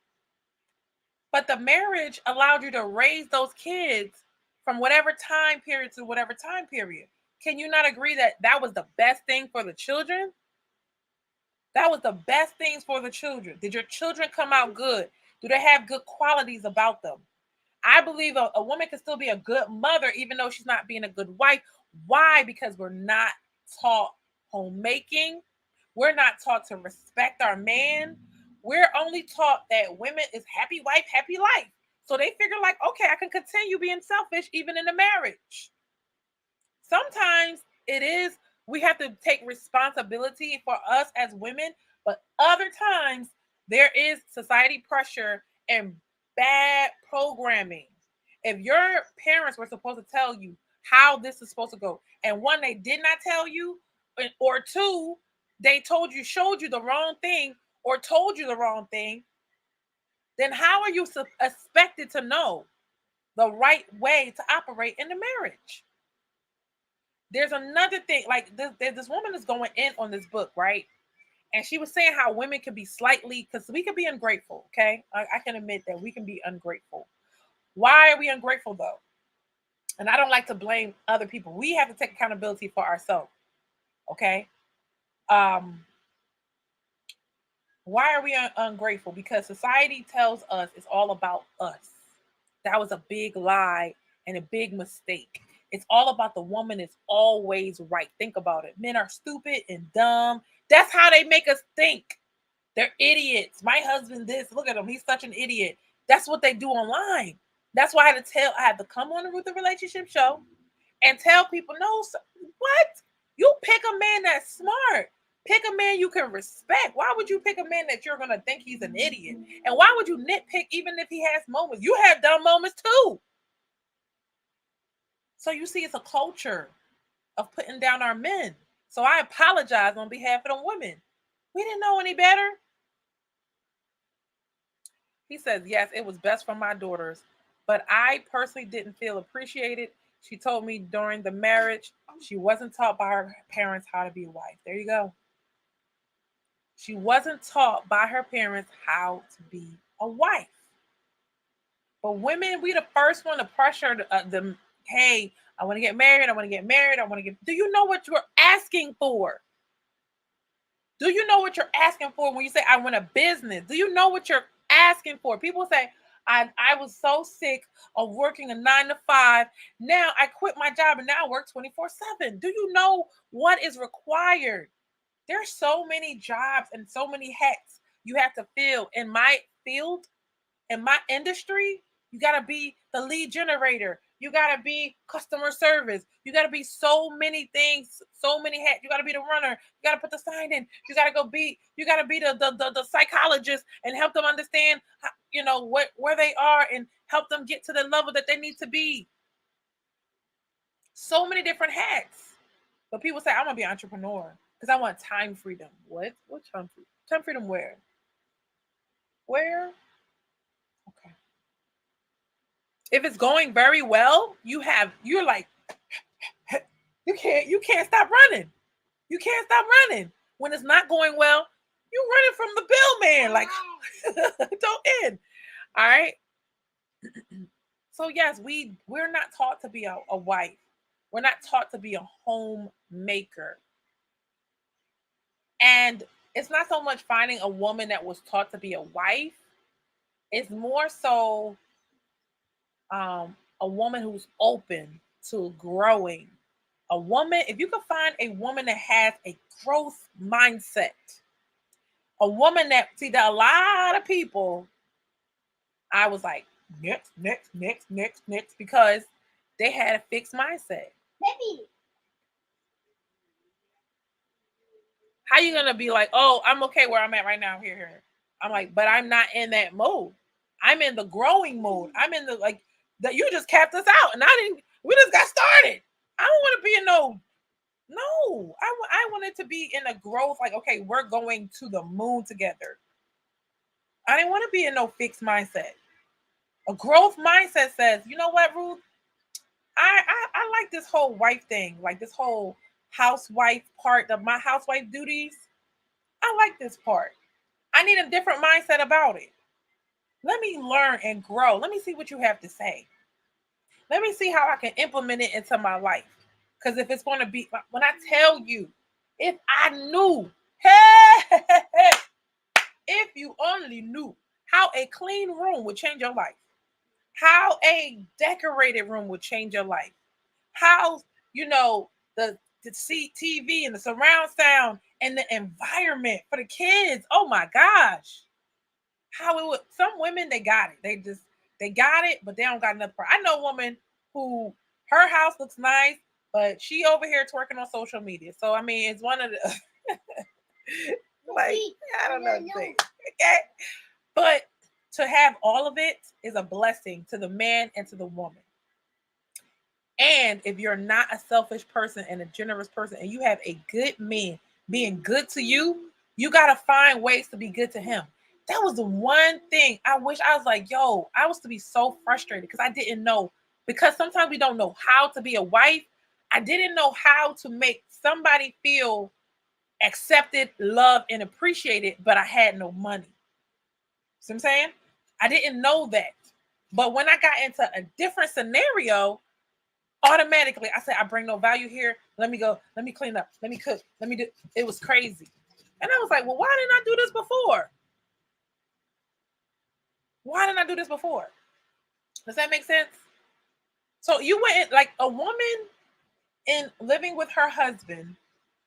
But the marriage allowed you to raise those kids from whatever time period to whatever time period. Can you not agree that that was the best thing for the children? That was the best things for the children. Did your children come out good? Do they have good qualities about them? I believe a woman can still be a good mother even though she's not being a good wife. Why? Because we're not taught homemaking. We're not taught to respect our man. We're only taught that women is happy wife, happy life. So they figure like, okay, I can continue being selfish even in a marriage. Sometimes it is, we have to take responsibility for us as women, but other times there is society pressure and bad programming. If your parents were supposed to tell you how this is supposed to go, and one, they did not tell you, or two, they told you, showed you the wrong thing, or told you the wrong thing, then how are you expected to know the right way to operate in the marriage? There's another thing, like this woman is going in on this book, right? And she was saying how women can be slightly, because we can be ungrateful, okay? I can admit that we can be ungrateful. Why are we ungrateful though? And I don't like to blame other people. We have to take accountability for ourselves, okay? Why are we ungrateful? Because society tells us it's all about us. That was a big lie and a big mistake. It's all about the woman is always right. Think about it. Men are stupid and dumb. That's how they make us think. They're idiots. My husband, this, look at him. He's such an idiot. That's what they do online. That's why I had to come on the Ruth the Relationship Show and tell people, no, what? You pick a man that's smart. Pick a man you can respect. Why would you pick a man that you're going to think he's an idiot? And why would you nitpick even if he has moments? You have dumb moments too. So you see, it's a culture of putting down our men. So I apologize on behalf of the women. We didn't know any better. He says, yes, it was best for my daughters, but I personally didn't feel appreciated. She told me during the marriage, she wasn't taught by her parents how to be a wife. There you go. She wasn't taught by her parents how to be a wife. But women, we the first one to pressure them. Hey, I want to get married. I want to get married. I want to get. Do you know what you're asking for? Do you know what you're asking for when you say, I want a business? Do you know what you're asking for? People say, I was so sick of working a 9 to 5. Now I quit my job and now I work 24/7. Do you know what is required? There's so many jobs and so many hats you have to fill. In my field, in my industry, you got to be the lead generator. You got to be customer service. You got to be so many things, so many hats. You got to be the runner. You got to put the sign in. You got to go be, you got to be the psychologist and help them understand, how, where they are and help them get to the level that they need to be. So many different hats. But people say, I'm going to be an entrepreneur because I want time freedom. What? What time freedom? Time freedom where? Where? Okay. If it's going very well, you're like, you can't stop running. You can't stop running. When it's not going well, you running from the bill man. Like, don't end. All right. So yes, we're not taught to be a wife. We're not taught to be a homemaker. And it's not so much finding a woman that was taught to be a wife. It's more so a woman who's open to growing. A woman, if you can find a woman that has a growth mindset, a woman that, see, that a lot of people, I was like, next, because they had a fixed mindset. Baby. How you gonna be like, oh, I'm okay where I'm at right now, here. I'm like, but I'm not in that mode. I'm in the growing mode. I'm in the, like, that you just capped us out and we just got started. I don't want to be in no, I wanted to be in a growth, like, okay, we're going to the moon together. I didn't want to be in no fixed mindset. A growth mindset says, you know what, Ruth? I like this whole wife thing, like this whole housewife part of my housewife duties. I like this part. I need a different mindset about it. Let me learn and grow. Let me see what you have to say. Let me see how I can implement it into my life. Because if it's going to be, when I tell you, if I knew, hey, if you only knew how a clean room would change your life, how a decorated room would change your life, how, the TV and the surround sound and the environment for the kids. Oh my gosh. How it would, some women, they got it. They got it, but they don't got enough. I know a woman who, her house looks nice, But she over here twerking on social media. So I mean, it's one of the like I don't know what to say. Okay, but to have all of it is a blessing to the man and to the woman. And if you're not a selfish person and a generous person, and you have a good man being good to you, you gotta find ways to be good to him. That was the one thing I wish I was like, yo, I was to be so frustrated because I didn't know. Because sometimes we don't know how to be a wife. I didn't know how to make somebody feel accepted, loved, and appreciated, but I had no money. See what I'm saying? I didn't know that. But when I got into a different scenario, automatically I said, I bring no value here. Let me go. Let me clean up. Let me cook. Let me do. It was crazy. And I was like, well, why didn't I do this before? Why didn't I do this before? Does that make sense? So you went like a woman in living with her husband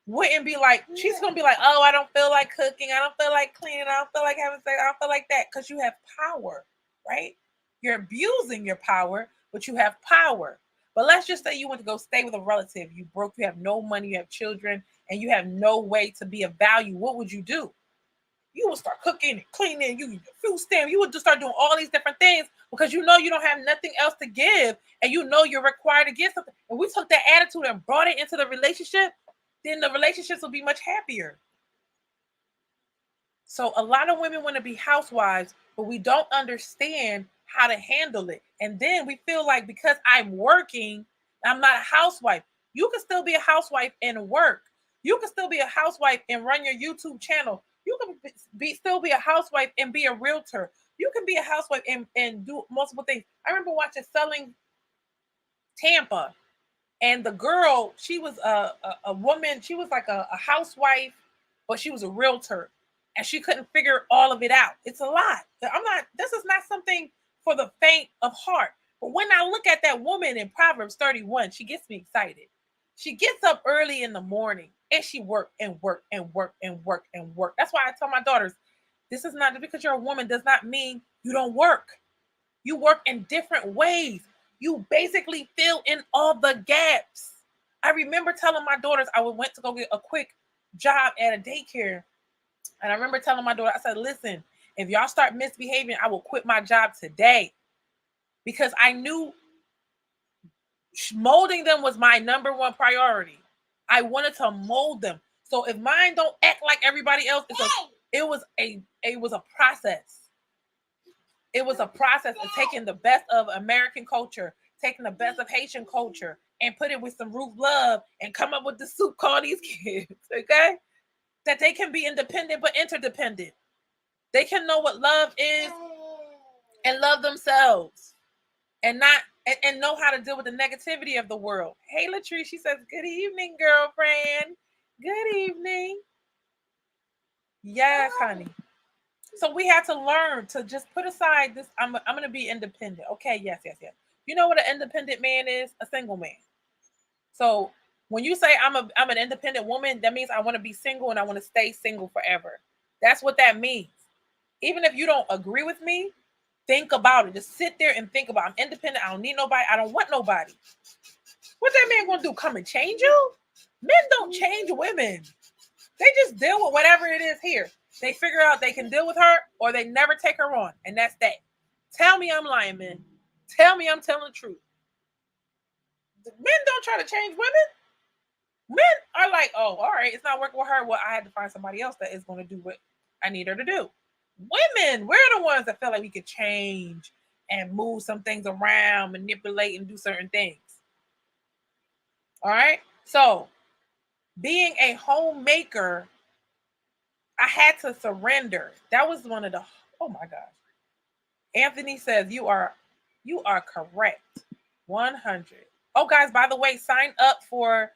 wouldn't be like, she's gonna be like, oh, I don't feel like cooking, I don't feel like cleaning, I don't feel like having sex, I don't feel like that, because you have power, right? You're abusing your power, but you have power. But let's just say you want to go stay with a relative, you broke, you have no money, you have children, and you have no way to be of value. What would you do? You would start cooking and cleaning, you food stamp, you would just start doing all these different things because you know you don't have nothing else to give, and you know you're required to give something. And we took that attitude and brought it into the relationship, then the relationships will be much happier. So a lot of women want to be housewives, but we don't understand how to handle it. And then we feel like because I'm working, I'm not a housewife. You can still be a housewife and work. You can still be a housewife and run your YouTube channel. You can still be a housewife and be a realtor. You can be a housewife and do multiple things. I remember watching Selling Tampa. And the girl, she was a woman, she was like a housewife, but she was a realtor. And she couldn't figure all of it out. It's a lot. This is not something for the faint of heart. But when I look at that woman in Proverbs 31, she gets me excited. She gets up early in the morning and she work and work and work and work and work. That's why I tell my daughters, this is not because you're a woman does not mean you don't work. You work in different ways. You basically fill in all the gaps. I remember telling my daughters I went to go get a quick job at a daycare. And I remember telling my daughter, I said, listen, if y'all start misbehaving, I will quit my job today. Because I knew molding them was my number one priority. I wanted to mold them. So if mine don't act like everybody else, it was a process. It was a process of taking the best of American culture, taking the best of Haitian culture, and put it with some root love and come up with the soup called these kids, okay? That they can be independent but interdependent. They can know what love is and love themselves and not and know how to deal with the negativity of the world. Hey, Latrice, she says, good evening, girlfriend. Good evening. Yes, honey. So we had to learn to just put aside this. I'm going to be independent. Okay, yes. You know what an independent man is? A single man. So when you say I'm an independent woman, that means I want to be single and I want to stay single forever. That's what that means. Even if you don't agree with me, think about it. Just sit there and think about it. I'm independent. I don't need nobody. I don't want nobody. What that man going to do? Come and change you? Men don't change women. They just deal with whatever it is here. They figure out they can deal with her or they never take her on. And that's that. Tell me I'm lying, men. Tell me I'm telling the truth. Men don't try to change women. Men are like, oh, all right, it's not working with her. Well, I had to find somebody else that is going to do what I need her to do. Women, we're the ones that feel like we could change and move some things around, manipulate and do certain things. All right. So being a homemaker, I had to surrender. That was one of the, oh my gosh. Anthony says you are correct. 100. Oh, guys, by the way, sign up for,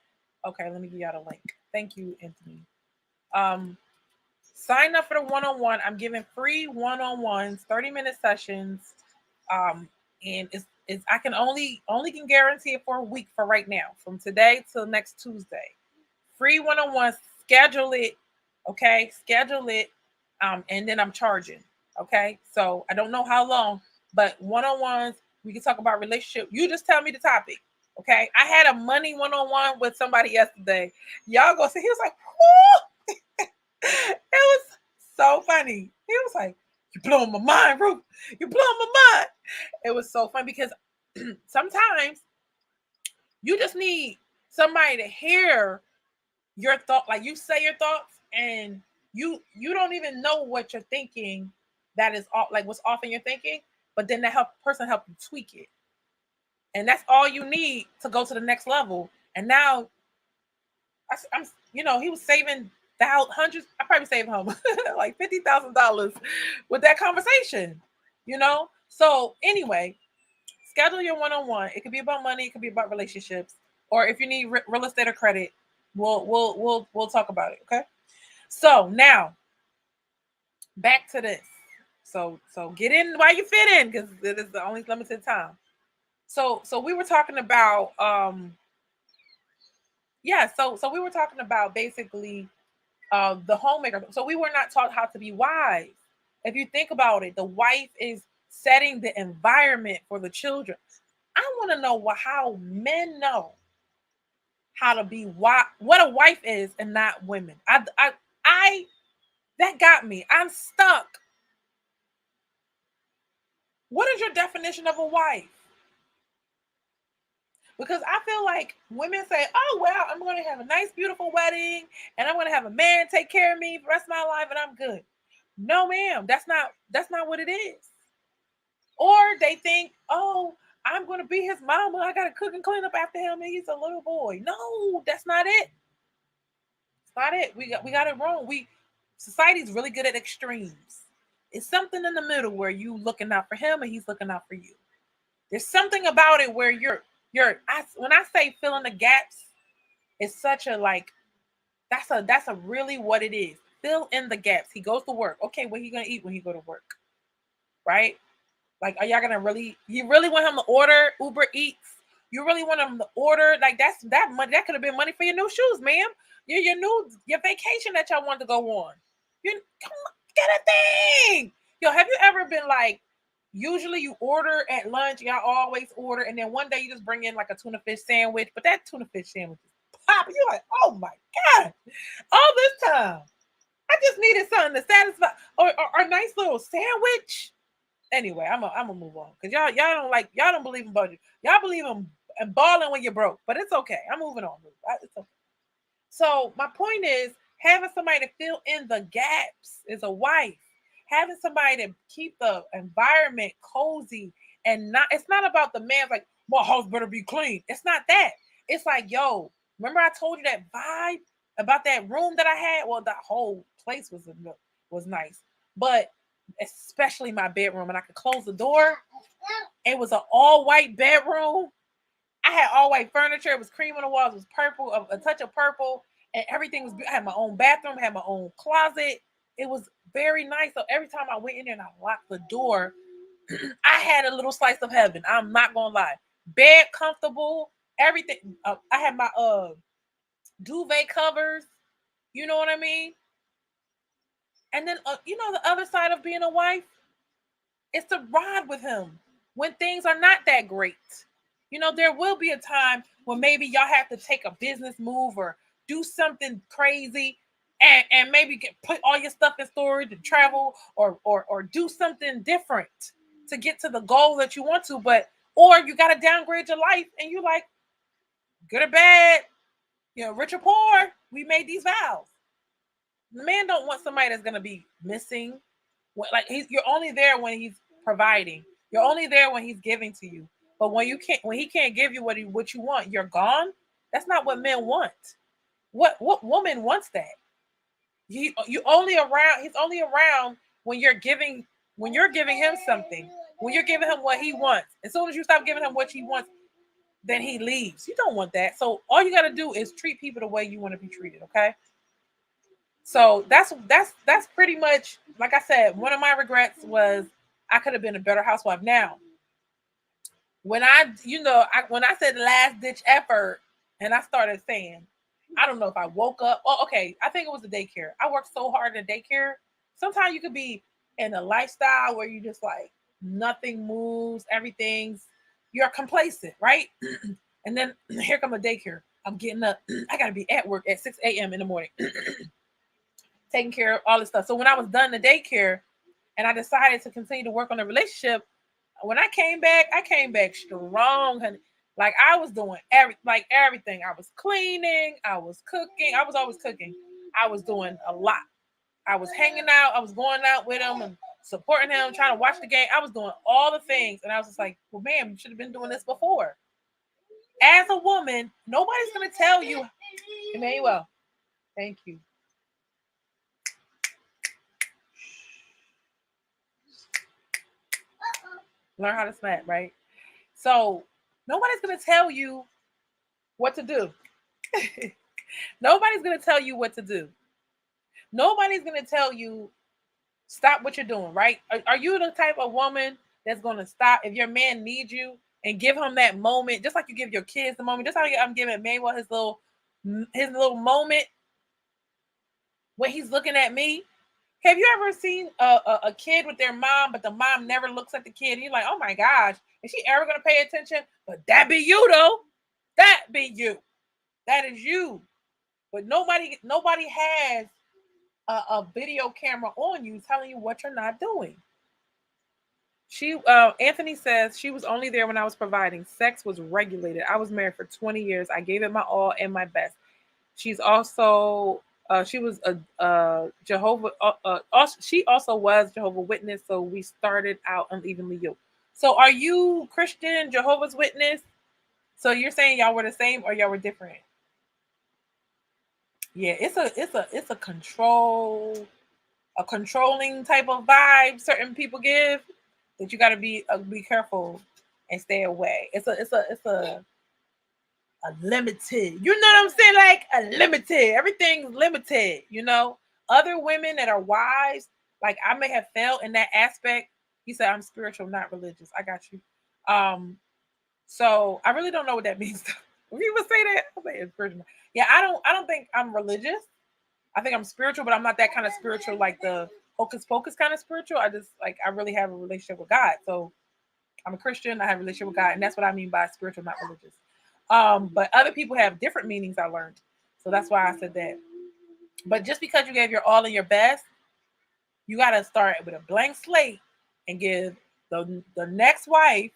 okay, let me give y'all the link. Thank you, Anthony. Sign up for the one-on-one. I'm giving free one-on-ones, 30-minute sessions. And it's I can only can guarantee it for a week for right now, from today till next Tuesday. Free one-on-one. Schedule it. Okay, schedule it. And then I'm charging. Okay, so I don't know how long, but one-on-ones, we can talk about relationship. You just tell me the topic. Okay, I had a money one-on-one with somebody yesterday. Y'all go see. He was like, "Woo!" It was so funny. He was like, "You blowing my mind, Ruth. You blowing my mind." It was so fun because sometimes you just need somebody to hear your thought. Like you say your thoughts, and you don't even know what you're thinking. That is all like what's off in your thinking, but then that person help you tweak it, and that's all you need to go to the next level. And now I'm, he was saving hundreds. I probably saved him like $50,000 with that conversation. So anyway, schedule your one-on-one. It could be about money. It could be about relationships, or if you need real estate or credit, we'll talk about it. Okay. So now back to this. So get in while you fit in because it is the only limited time. So we were talking about so we were talking about basically the homemaker. So we were not taught how to be wives. If you think about it, the wife is setting the environment for the children. I want to know how men know how to be what a wife is and not women. I that got me. I'm stuck. What is your definition of a wife? Because I feel like women say, "Oh well, I'm going to have a nice, beautiful wedding, and I'm going to have a man take care of me for the rest of my life, and I'm good." No, ma'am, that's not what it is. Or they think, "Oh, I'm going to be his mama. I got to cook and clean up after him, and he's a little boy." No, that's not it. It's not it. We got it wrong. Society's really good at extremes. It's something in the middle where you looking out for him and he's looking out for you. There's something about it where when I say fill in the gaps, it's such a like that's a really what it is. Fill in the gaps. He goes to work. Okay, what he gonna eat when he go to work? Right? Like, are y'all gonna you really want him to order Uber Eats? You really want him to order like that money that could have been money for your new shoes, ma'am. Your vacation that y'all wanted to go on. You come on, get a thing. Yo, have you ever been like usually you order at lunch, y'all always order, and then one day you just bring in like a tuna fish sandwich, but that tuna fish sandwich is pop. You're like, oh my God, all this time. I just needed something to satisfy or a nice little sandwich. Anyway, I'm gonna move on because y'all don't believe in budget. Y'all believe in balling when you're broke, but it's okay. I'm moving on. It's okay. So my point is having somebody to fill in the gaps is a wife. Having somebody to keep the environment cozy and it's not about the man like my house better be clean. It's not that. It's like, yo, remember I told you that vibe about that room that I had? Well, the whole place was nice. But especially my bedroom, and I could close the door. It was an all white bedroom. I had all white furniture. It was cream on the walls. It was purple, a touch of purple, and everything was. I had my own bathroom. I had my own closet. It was very nice. So every time I went in there and I locked the door, I had a little slice of heaven. I'm not gonna lie. Bed comfortable, everything. I had my duvet covers. You know what I mean? And then the other side of being a wife is to ride with him when things are not that great. There will be a time when maybe y'all have to take a business move or do something crazy and maybe put all your stuff in storage and travel or do something different to get to the goal that you want to. But or you got to downgrade your life and you like good or bad, rich or poor, we made these vows. The man don't want somebody that's gonna be missing. Like you're only there when he's providing. You're only there when he's giving to you. But when he can't give you what you want, you're gone. That's not what men want. What woman wants that? You only around. He's only around when you're giving him something. When you're giving him what he wants. As soon as you stop giving him what he wants, then he leaves. You don't want that. So all you got to do is treat people the way you want to be treated. Okay. So that's pretty much like I said. One of my regrets was I could have been a better housewife. Now, when when I said last ditch effort, and I started saying, I don't know if I woke up. Oh, okay. I think it was the daycare. I worked so hard in daycare. Sometimes you could be in a lifestyle where you just like nothing moves, you're complacent, right? And then here come a daycare. I'm getting up. I got to be at work at 6 a.m. in the morning, taking care of all this stuff. So when I was done the daycare and I decided to continue to work on the relationship, when I came back strong, honey. Like I was doing everything. I was cleaning, I was cooking. I was always cooking. I was doing a lot. I was hanging out. I was going out with him and supporting him, trying to watch the game. I was doing all the things. And I was just like, well, ma'am, you should have been doing this before. As a woman, nobody's going to tell you, Emmanuel, thank you. Learn how to smack, right? So nobody's going to tell you what to do. Nobody's going to tell you what to do. Nobody's going to tell you stop what you're doing, right? Are you the type of woman that's going to stop if your man needs you and give him that moment, just like you give your kids the moment, just like I'm giving Manuel his little moment when he's looking at me? Have you ever seen a kid with their mom, but the mom never looks at the kid? And you're like, oh my gosh, is she ever going to pay attention? But that be you, though. That be you. That is you. But nobody has a video camera on you telling you what you're not doing. Anthony says she was only there when I was providing. Sex was regulated. I was married for 20 years. I gave it my all and my best. She's also she was a Jehovah. She also was Jehovah Witness. So we started out unevenly yoked. So are you Christian, Jehovah's Witness? So you're saying y'all were the same or y'all were different? Yeah, it's a controlling type of vibe certain people give that you got to be careful and stay away. It's a limited. You know what I'm saying? Like a limited. Everything's limited. You know, other women that are wise, like I may have failed in that aspect. He said, "I'm spiritual, not religious." I got you. So I really don't know what that means. When people say that, I say it's spiritual. Yeah, I don't think I'm religious. I think I'm spiritual, but I'm not that kind of spiritual, like the hocus pocus kind of spiritual. I really have a relationship with God. So I'm a Christian. I have a relationship with God, and that's what I mean by spiritual, not religious. But other people have different meanings. I learned, so that's why I said that. But just because you gave your all and your best, you got to start with a blank slate and give the next wife.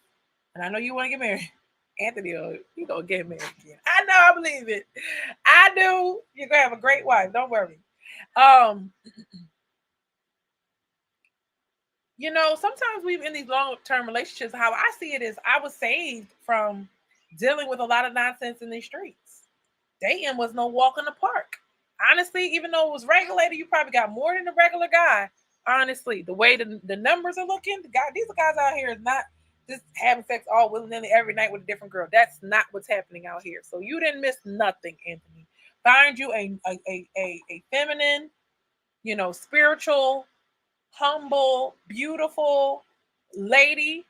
And I know you want to get married. Anthony, you gonna get married again. I know, I believe it. I do. You're gonna have a great wife. Don't worry. You know, sometimes we in these long-term relationships, how I see it is I was saved from dealing with a lot of nonsense in these streets. Dating was no walk in the park. Honestly, even though it was regulated, you probably got more than the regular guy. Honestly, the way the numbers are looking, these guys out here is not just having sex all willy-nilly every night with a different girl. That's not what's happening out here. So you didn't miss nothing, Anthony. Find you a feminine, spiritual, humble, beautiful lady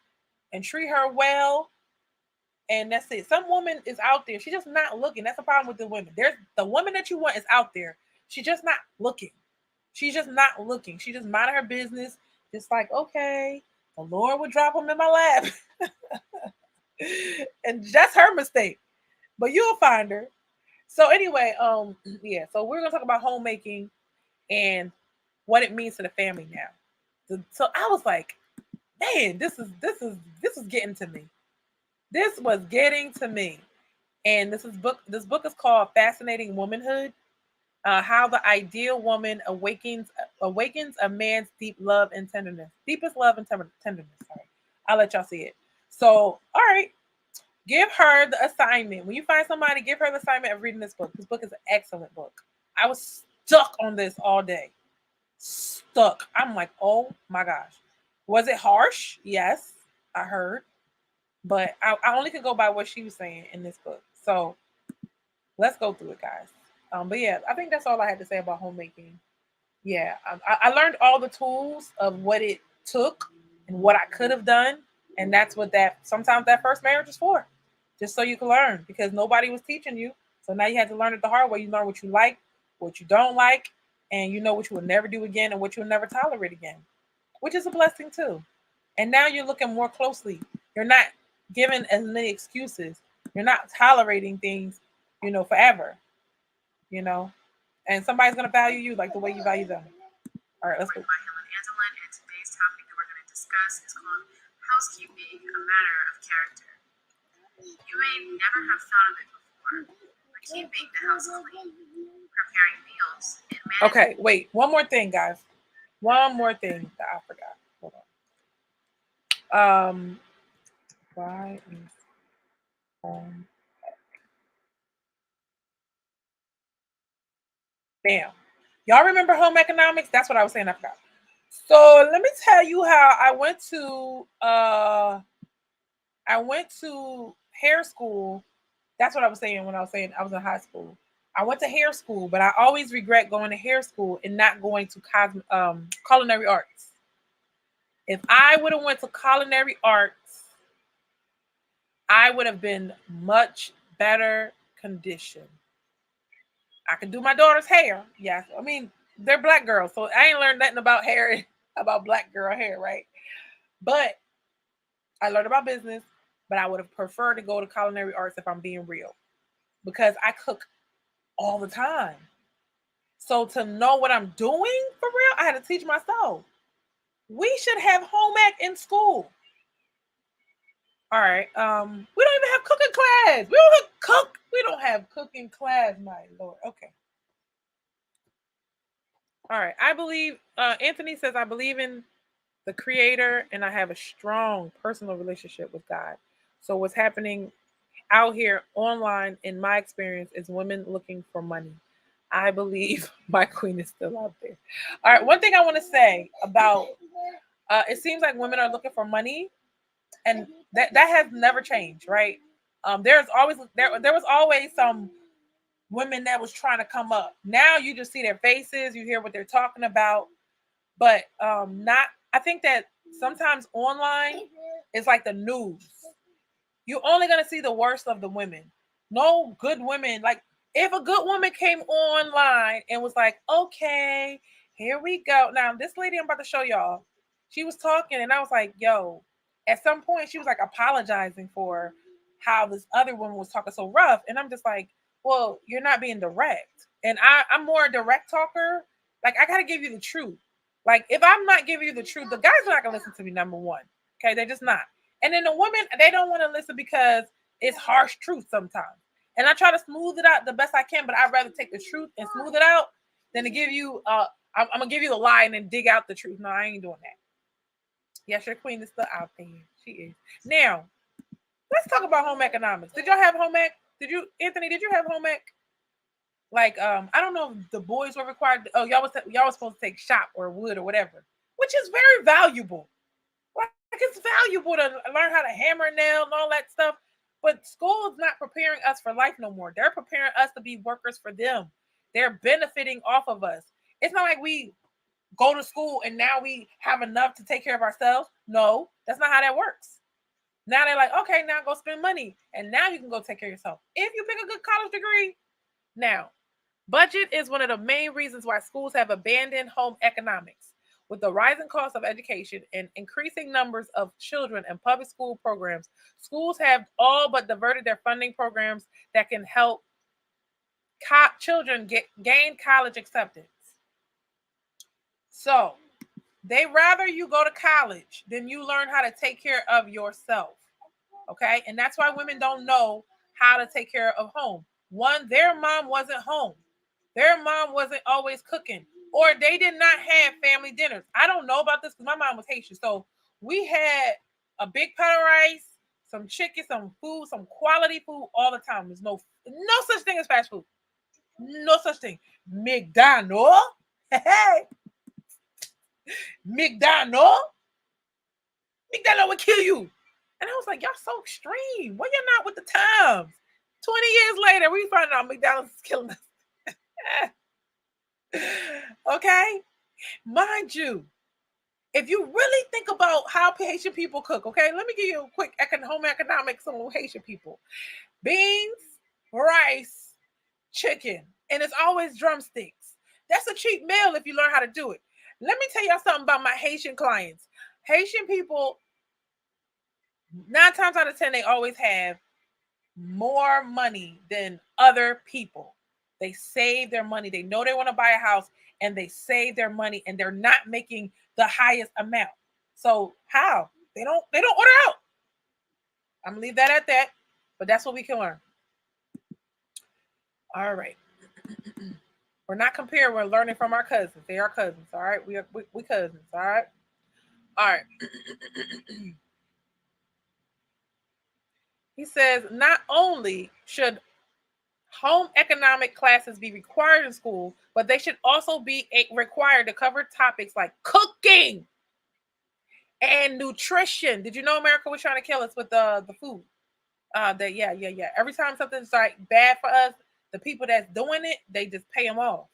and treat her well. And that's it. Some woman is out there. She's just not looking. That's the problem with the women. There's the woman that you want is out there. She's just not looking. She's just not looking. She just minding her business. Just like, okay, the Lord would drop them in my lap. And that's her mistake. But you'll find her. So anyway, yeah. So we're gonna talk about homemaking and what it means to the family now. So I was like, man, this is getting to me. This was getting to me. And this book is called Fascinating Womanhood. How the ideal woman awakens a man's deep love and tenderness. Deepest love and tenderness. Sorry. I'll let y'all see it. So, all right. Give her the assignment. When you find somebody, give her the assignment of reading this book. This book is an excellent book. I was stuck on this all day. Stuck. I'm like, oh my gosh. Was it harsh? Yes, I heard. But I only can go by what she was saying in this book. So let's go through it, guys. But yeah, I think that's all I had to say about homemaking. Yeah, I learned all the tools of what it took and what I could have done. And that's what sometimes that first marriage is for. Just so you can learn, because nobody was teaching you. So now you had to learn it the hard way. You learn what you like, what you don't like, and you know what you will never do again and what you'll never tolerate again, which is a blessing too. And now you're looking more closely. You're not given as many excuses. You're not tolerating things, forever, and somebody's going to value you like the way you value them. All right, let's go. By Helen Andelin, and today's topic that we're going to discuss is called housekeeping, a matter of character. You may never have thought of it before, but keeping the house clean, preparing meals, and managing... Okay, wait. One more thing, guys. One more thing that I forgot. Hold on. Why is home? Bam. Y'all remember home economics? That's what I was saying. I forgot. So let me tell you how I went to hair school. That's what I was saying when I was saying I was in high school. I went to hair school, but I always regret going to hair school and not going to culinary arts. If I would have went to culinary arts, I would have been much better conditioned. I could do my daughter's hair. Yes. I mean, they're black girls, so I ain't learned nothing about hair, about black girl hair, right? But I learned about business, but I would have preferred to go to culinary arts if I'm being real, because I cook all the time. So to know what I'm doing for real, I had to teach myself. We should have home ec in school. All right. We don't even have cooking class. We don't cook. We don't have cooking class, my lord. Okay. All right. I believe Anthony says I believe in the creator and I have a strong personal relationship with God. So what's happening out here online, in my experience, is women looking for money. I believe my queen is still out there. All right. One thing I want to say about it seems like women are looking for money, and that has never changed, right? There was always some women that was trying to come up. Now you just see their faces, you hear what they're talking about, but not. I think that sometimes online is like the news. You're only gonna see the worst of the women. No good women. Like if a good woman came online and was like, "Okay, here we go." Now this lady I'm about to show y'all, she was talking, and I was like, "Yo." At some point, she was like apologizing for how this other woman was talking so rough, and I'm just like, "Well, you're not being direct." And I'm more a direct talker. Like I gotta give you the truth. Like if I'm not giving you the truth, the guys are not gonna listen to me. Number one, okay, they're just not. And then the women, they don't want to listen because it's harsh truth sometimes. And I try to smooth it out the best I can, but I'd rather take the truth and smooth it out than to give you I'm gonna give you the lie and then dig out the truth. No, I ain't doing that. Yes, your queen is still out there. She is. Now, let's talk about home economics. Did y'all have home ec? Anthony, did you have home ec? Like, I don't know if the boys were required. Oh, y'all was supposed to take shop or wood or whatever, which is very valuable. Like it's valuable to learn how to hammer a nail and all that stuff. But school is not preparing us for life no more. They're preparing us to be workers for them. They're benefiting off of us. It's not like we go to school and now we have enough to take care of ourselves. No, that's not how that works. Now they're like, okay, now go spend money. And now you can go take care of yourself. If you pick a good college degree. Now, budget is one of the main reasons why schools have abandoned home economics. With the rising cost of education and increasing numbers of children in public school programs, schools have all but diverted their funding programs that can help children gain college acceptance. So they rather you go to college than you learn how to take care of yourself. Okay. And that's why women don't know how to take care of home. One, their mom wasn't home. Their mom wasn't always cooking, or they did not have family dinners. I don't know about this because my mom was Haitian. So we had a big pot of rice, some chicken, some food, some quality food all the time. There's no such thing as fast food. No such thing. McDonald's. Hey, McDonald's. McDonald's would kill you. And I was like, y'all so extreme. Why you're not with the times? 20 years later, we find out McDonald's is killing us. Okay? Mind you, if you really think about how Haitian people cook, okay, let me give you a quick home economics on Haitian people. Beans, rice, chicken, and it's always drumsticks. That's a cheap meal if you learn how to do it. Let me tell y'all something about my Haitian clients. Haitian people, 9 times out of 10, they always have more money than other people. They save their money. They know they want to buy a house and they save their money and they're not making the highest amount. So how? They don't order out. I'm gonna leave that at that. But that's what we can learn. All right. We're not comparing, we're learning from our cousins. They are cousins, all right? We cousins, all right? All right. He says not only should home economic classes be required in school, but they should also be required to cover topics like cooking and nutrition. Did you know America was trying to kill us with the food? Yeah. Every time something's like bad for us, the people that's doing it, they just pay them off.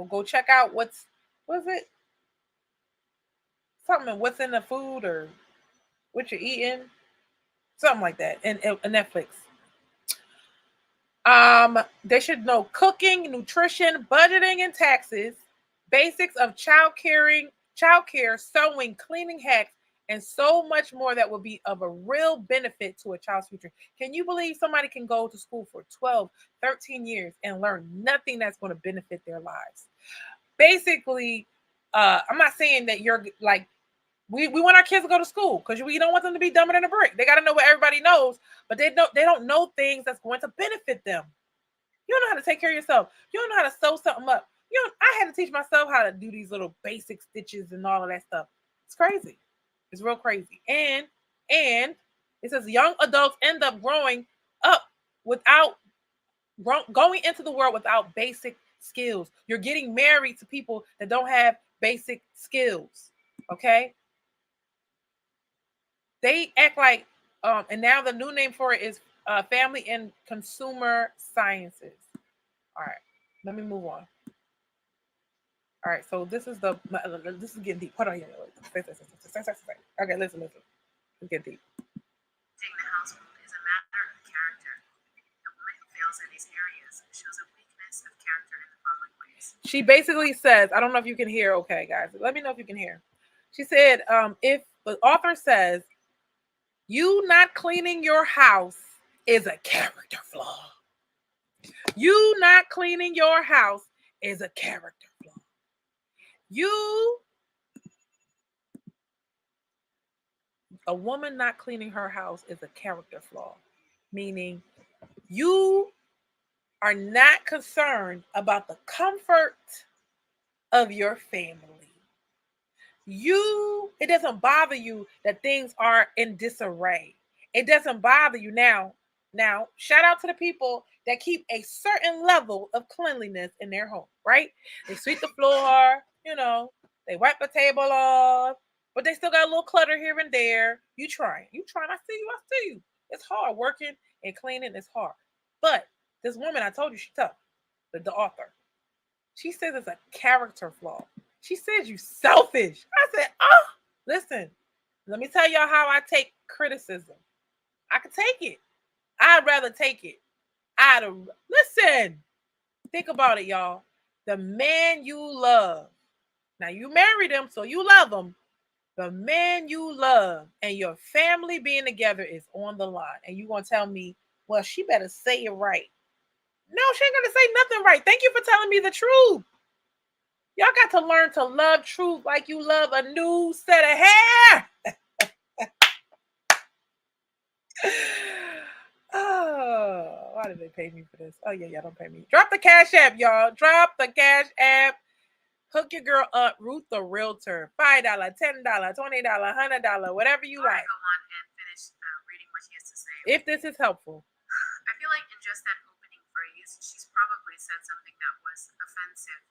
Go check out what's it? Something what's in the food or what you're eating, something like that. And Netflix. They should know cooking, nutrition, budgeting, and taxes, basics of childcare, sewing, cleaning hacks, and so much more that will be of a real benefit to a child's future. Can you believe somebody can go to school for 12, 13 years and learn nothing that's going to benefit their lives? Basically, I'm not saying that you're like we want our kids to go to school because we don't want them to be dumber than a brick. They got to know what everybody knows, but they don't know things that's going to benefit them. You don't know how to take care of yourself. You don't know how to sew something up. I had to teach myself how to do these little basic stitches and all of that stuff. It's crazy. It's real crazy. And it says young adults end up growing up without going into the world without basic skills. You're getting married to people that don't have basic skills. Okay? They act like and now the new name for it is family and consumer sciences. All right, let me move on. All right, so this is getting deep. Hold on, yeah. Okay, listen. Let's get deep. The household is a matter of character. A woman who fails in these areas shows a weakness of character in the following ways. She basically says, I don't know if you can hear. Okay, guys, let me know if you can hear. She said, if the author says you not cleaning your house is a character flaw. You not cleaning your house is a character flaw. A woman not cleaning her house is a character flaw, meaning you are not concerned about the comfort of your family. It doesn't bother you that things are in disarray. It doesn't bother you now. Now, shout out to the people that keep a certain level of cleanliness in their home, right? They sweep the floor, they wipe the table off, but they still got a little clutter here and there. You trying. I see you. It's hard working and cleaning. It's hard. But this woman, I told you, she's tough. The author. She says it's a character flaw. She says you selfish. I said, oh, listen, let me tell y'all how I take criticism. I can take it. I'd rather take it. Listen, think about it, y'all. The man you love. Now you married him, so you love him. The man you love and your family being together is on the line. And you gonna tell me, well, she better say it right. No, she ain't gonna say nothing right. Thank you for telling me the truth. Y'all got to learn to love truth like you love a new set of hair. Oh, why did they pay me for this? Oh, yeah, y'all don't pay me. Drop the Cash App, y'all. Drop the Cash App. Hook your girl up, Ruth the Realtor. $5, $10, $20, $100, whatever you like. Go on and finish reading what she has to say. If this is helpful. I feel like in just that opening phrase, she's probably said something that was offensive,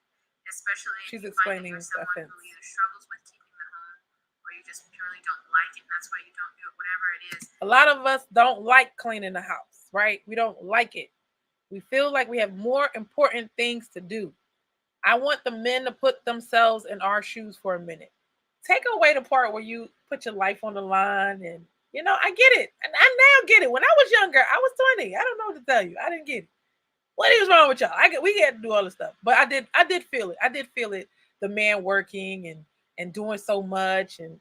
especially she's if you explaining find that you're someone offense. who either struggles with keeping the home or you just purely don't like it and that's why you don't do it, whatever it is. A lot of us don't like cleaning the house, right? We don't like it. We feel like we have more important things to do. I want the men to put themselves in our shoes for a minute. Take away the part where you put your life on the line and, I get it. And I now get it. When I was younger, I was 20. I don't know what to tell you. I didn't get it. What is wrong with y'all? We had to do all this stuff. But I did feel it. I did feel it. The man working and doing so much and,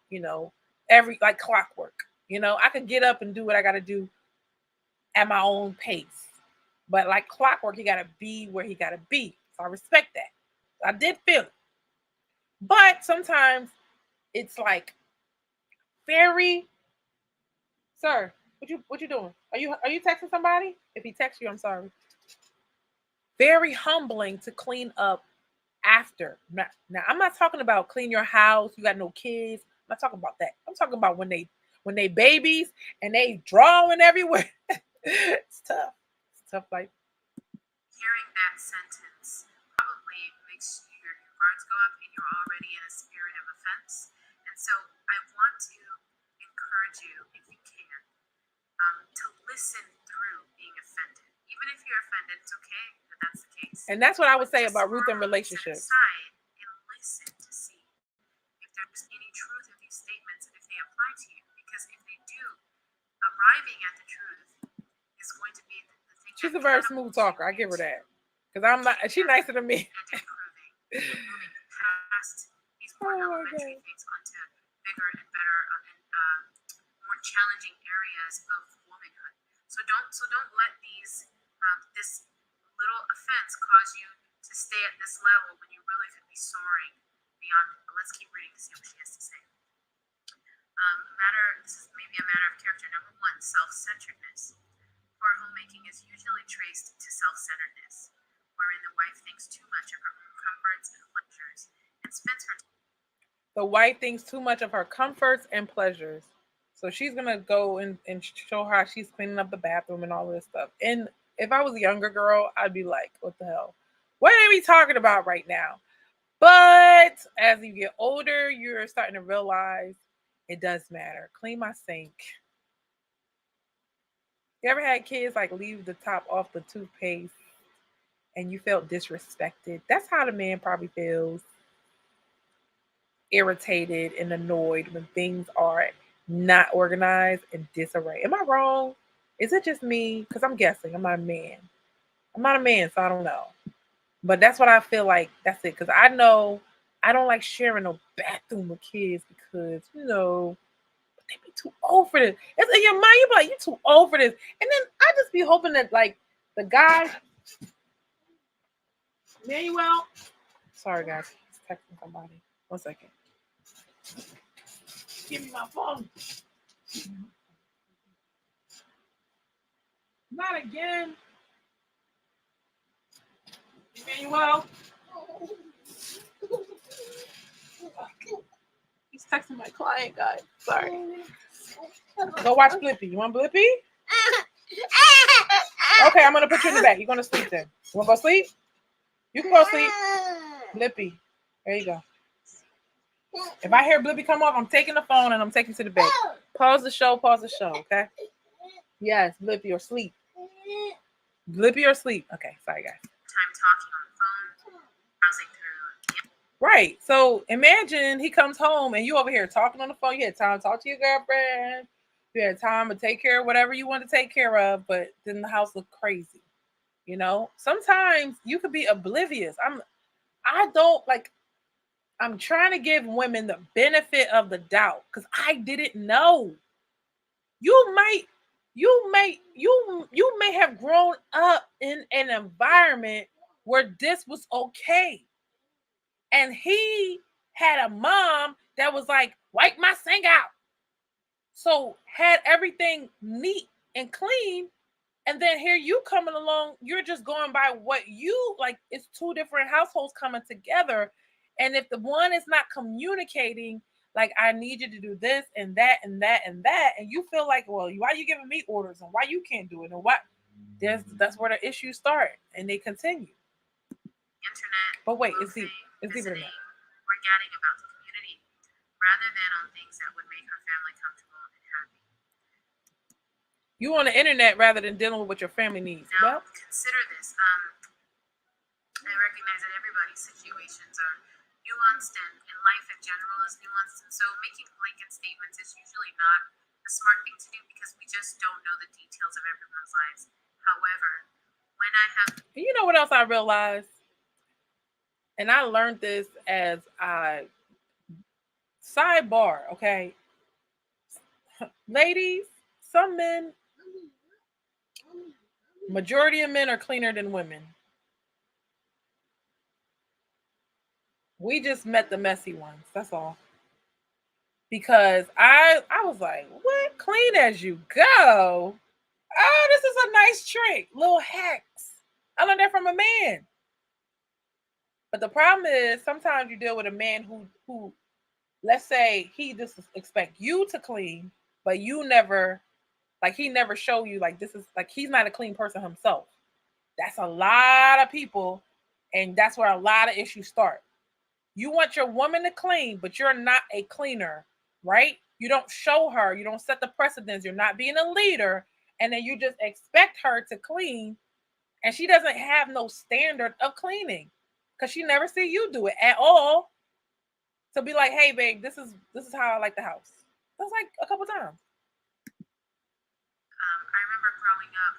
every like clockwork. I could get up and do what I got to do at my own pace. But like clockwork, he gotta be where he gotta be. So I respect that. I did feel it. But sometimes it's like very, sir, what you doing? Are you texting somebody? If he texts you, I'm sorry. Very humbling to clean up after. Now I'm not talking about clean your house, you got no kids. I'm not talking about that. I'm talking about when they babies and they drawing everywhere. It's tough. It's tough like Hearing that sentence probably makes your guards go up and you're already in a spirit of offense. And so I want to encourage you, if you can, to listen through being offended. Even if you're offended, it's okay that that's the case. and that's what I would say Just about Ruth and step relationships. aside and listen to see if there's any truth in these statements and if they apply to you. Because if they do, arriving at the truth is going to be the thing She's a that very smooth talker. I give her that. Because I'm not, she's nicer than me. and improving, moving past these more elementary things onto bigger and better and more challenging areas of womanhood. So don't let this little offense cause you to stay at this level when you really could be soaring beyond it. But let's keep reading to see what she has to say. This is maybe a matter of character. Number one, self-centeredness. Poor homemaking is usually traced to self-centeredness, wherein the wife thinks too much of her own comforts and pleasures and spends her time. The wife thinks too much of her comforts and pleasures. So she's going to go and show her how she's cleaning up the bathroom and all this stuff. And if I was a younger girl, I'd be like, what the hell? What are we talking about right now? But as you get older, you're starting to realize it does matter. Clean my sink. You ever had kids like leave the top off the toothpaste and you felt disrespected? That's how the man probably feels, irritated and annoyed when things are not organized and disarray. Am I wrong? Is it just me? Because I'm guessing. I'm not a man. I'm not a man, so I don't know. But that's what I feel like. That's it. Because I know I don't like sharing no bathroom with kids because, they be too old for this. It's in your mind, you be like, you too old for this. And then I just be hoping that like the guy, Manuel. Sorry guys, he's texting somebody. 1 second. Give me my phone. Not again. Emmanuel. He's texting my client, guys. Sorry. Go watch Blippi. You want Blippi? Okay, I'm gonna put you in the back. You're gonna sleep then. You wanna go sleep? You can go sleep. Blippi. There you go. If I hear Blippi come off, I'm taking the phone and I'm taking to the bed. Pause the show, okay? Yes, Blippi or sleep. Blippi or sleep. Okay, sorry guys. Time talking on the phone, browsing through. Right. So imagine he comes home and you over here talking on the phone. You had time to talk to your girlfriend. You had time to take care of whatever you want to take care of, but then the house looked crazy. Sometimes you could be oblivious. I'm trying to give women the benefit of the doubt because I didn't know. You may have grown up in an environment where this was okay. And he had a mom that was like, wipe my sink out. So had everything neat and clean. And then here you coming along, you're just going by what you like. It's two different households coming together. And if the one is not communicating, like, I need you to do this and that and that and that, and you feel like, well, why are you giving me orders and why you can't do it? And that's where the issues start and they continue. Internet. But wait, it's deeper than that. Or gadding about the community, rather than on things that would make her family comfortable and happy. You on the internet rather than dealing with what your family needs. Now, consider this. I recognize that everybody's situations are nuanced and life in general is nuanced. And so making blanket statements is usually not a smart thing to do because we just don't know the details of everyone's lives. However, when I have... You know what else I realized? And I learned this as I... Sidebar, okay? Ladies, some men Majority of men are cleaner than women. We just met the messy ones. That's all. Because I was like, what? Clean as you go. Oh, this is a nice trick. Little hacks. I learned that from a man. But the problem is sometimes you deal with a man who let's say he just expect you to clean, but you never like he never show you like this is like he's not a clean person himself. That's a lot of people, and that's where a lot of issues start. You want your woman to clean, but you're not a cleaner, right? You don't show her, you don't set the precedence, you're not being a leader, and then you just expect her to clean, and she doesn't have no standard of cleaning because she never see you do it at all. To be like, hey babe, this is how I like the house. That's like a couple times. I remember growing up,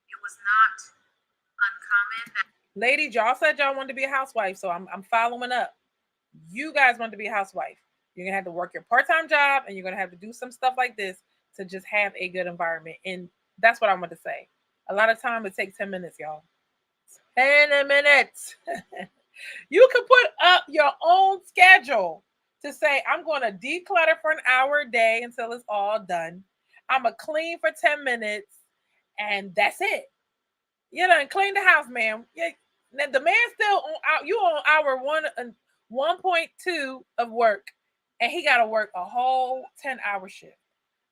it was not uncommon that Ladies, y'all said y'all wanted to be a housewife, so I'm following up. You guys want to be a housewife. You're gonna have to work your part-time job and you're gonna have to do some stuff like this to just have a good environment. And that's what I want to say. A lot of time it takes 10 minutes, y'all. 10 minutes. You can put up your own schedule to say, I'm going to declutter for an hour a day until it's all done. I'm going to clean for 10 minutes and that's it. You know, and clean the house, man. Yeah, the man still on you on hour 1.2 of work, and he got to work a whole 10-hour shift,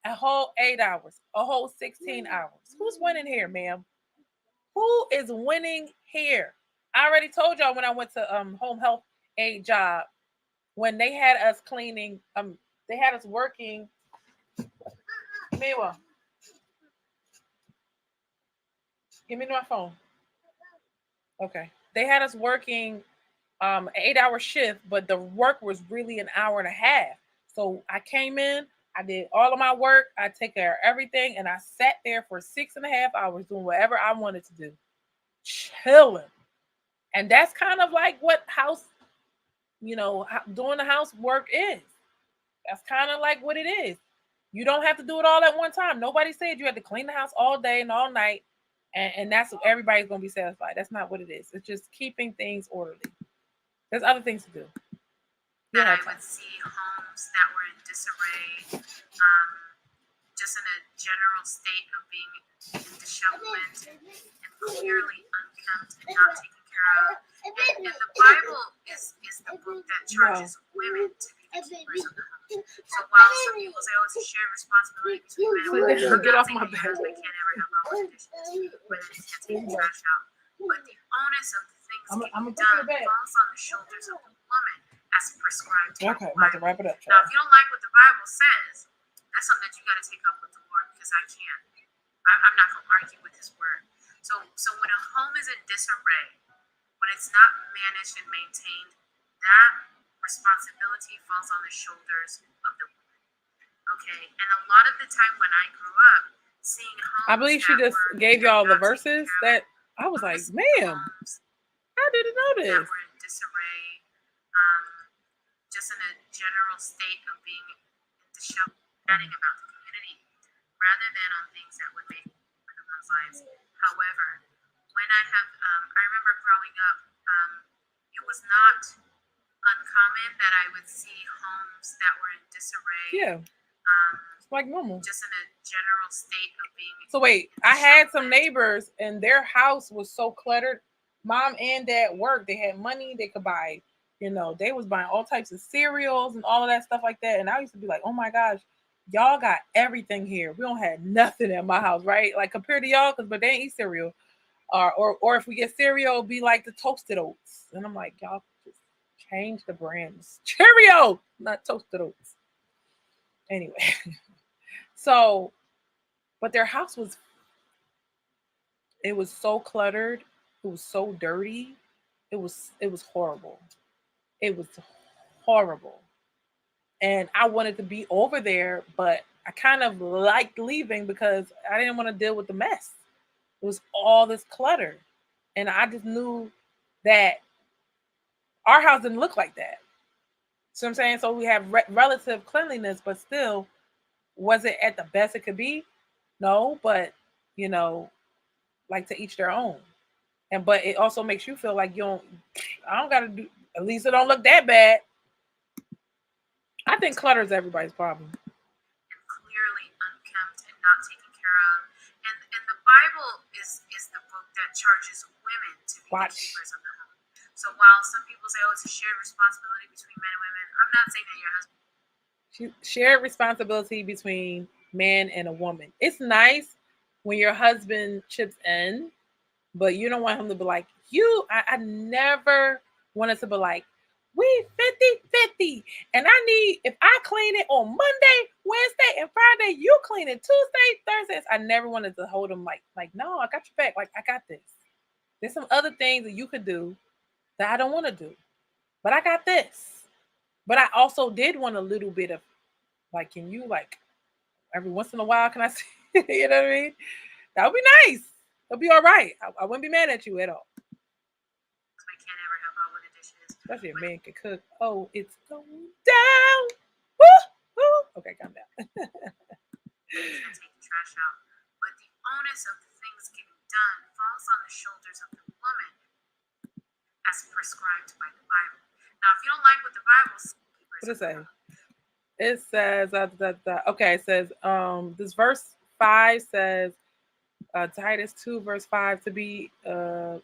a whole 8 hours, a whole 16 hours. Who's winning here, ma'am? Who is winning here? I already told y'all when I went to home health aid job when they had us cleaning. They had us working. Meanwhile, give me my phone. Okay, they had us working an 8 hour shift, but the work was really an hour and a half. So I came in, I did all of my work, I take care of everything, and I sat there for 6.5 hours doing whatever I wanted to do, chilling. And that's kind of like what house, doing the housework is. That's kind of like what it is. You don't have to do it all at one time. Nobody said you had to clean the house all day and all night, and that's everybody's gonna be satisfied. That's not what it is. It's just keeping things orderly. There's other things to do. that I would see homes that were in disarray, just in a general state of being in dishevelment and clearly unkempt and not taken care of. And the Bible is the book that charges women to be the keepers of the home. So while some people say, oh, it's a shared responsibility between men and women, get off my bed. husband can't ever have all the dishes, whether it's to take the trash out. But the onus of the things getting done falls on the shoulders of the woman as prescribed. Okay, I'm about to wrap it up. Now, if you don't like what the Bible says, that's something that you got to take up with the Lord, because I can't. I'm not going to argue with His word. So when a home is in disarray, when it's not managed and maintained, that responsibility falls on the shoulders of the woman. Okay, and a lot of the time when I grew up, seeing homes, I believe she just gave y'all the verses that I was like, ma'am, I didn't know this. That were in disarray, just in a general state of being in dishevelment, chatting about the community, rather than on things that would make everyone's lives. However, when I remember growing up, it was not uncommon that I would see homes that were in disarray. Yeah. It's like normal. Just in a general state of being. So wait, I had some neighbors and their house was so cluttered. Mom and dad worked. They had money they could buy. They was buying all types of cereals and all of that stuff like that. And I used to be like, oh my gosh, y'all got everything here. We don't have nothing at my house, right? Like compared to y'all, but they ain't eat cereal. Or if we get cereal, it'll be like the toasted oats. And I'm like, y'all just change the brands. Cheerio, not toasted oats. Anyway. So, but their house was so cluttered. It was so dirty. It was horrible. It was horrible. And I wanted to be over there, but I kind of liked leaving because I didn't want to deal with the mess. It was all this clutter. And I just knew that our house didn't look like that. So I'm saying, so we have relative cleanliness, but still, was it at the best it could be? No, but like to each their own. But it also makes you feel like I don't gotta do, at least it don't look that bad. I think clutter is everybody's problem. And clearly unkempt and not taken care of. And the Bible is the book that charges women to be the keepers of the home. So while some people say, oh, it's a shared responsibility between men and women, I'm not saying that your husband. Shared responsibility between man and a woman. It's nice when your husband chips in, but you don't want him to be like, I never wanted to be like, we 50-50. And I need, if I clean it on Monday, Wednesday, and Friday, you clean it Tuesday, Thursdays. I never wanted to hold him like, no, I got your back. Like, I got this. There's some other things that you could do that I don't want to do, but I got this. But I also did want a little bit of, like, can you, like, every once in a while, can I see, you know what I mean? That would be nice. It'll be all right. I wouldn't be mad at you at all. I can't ever help out with the dishes. Especially a man can cook. Oh, it's going down. Woo! Woo! Okay, calm down. Take the trash out. But the onus of the things getting done falls on the shoulders of the woman as prescribed by the Bible. Now, if you don't like what the Bible says, what does it say? It says, okay, it says, this verse 5 says, Titus 2, verse 5, to be, they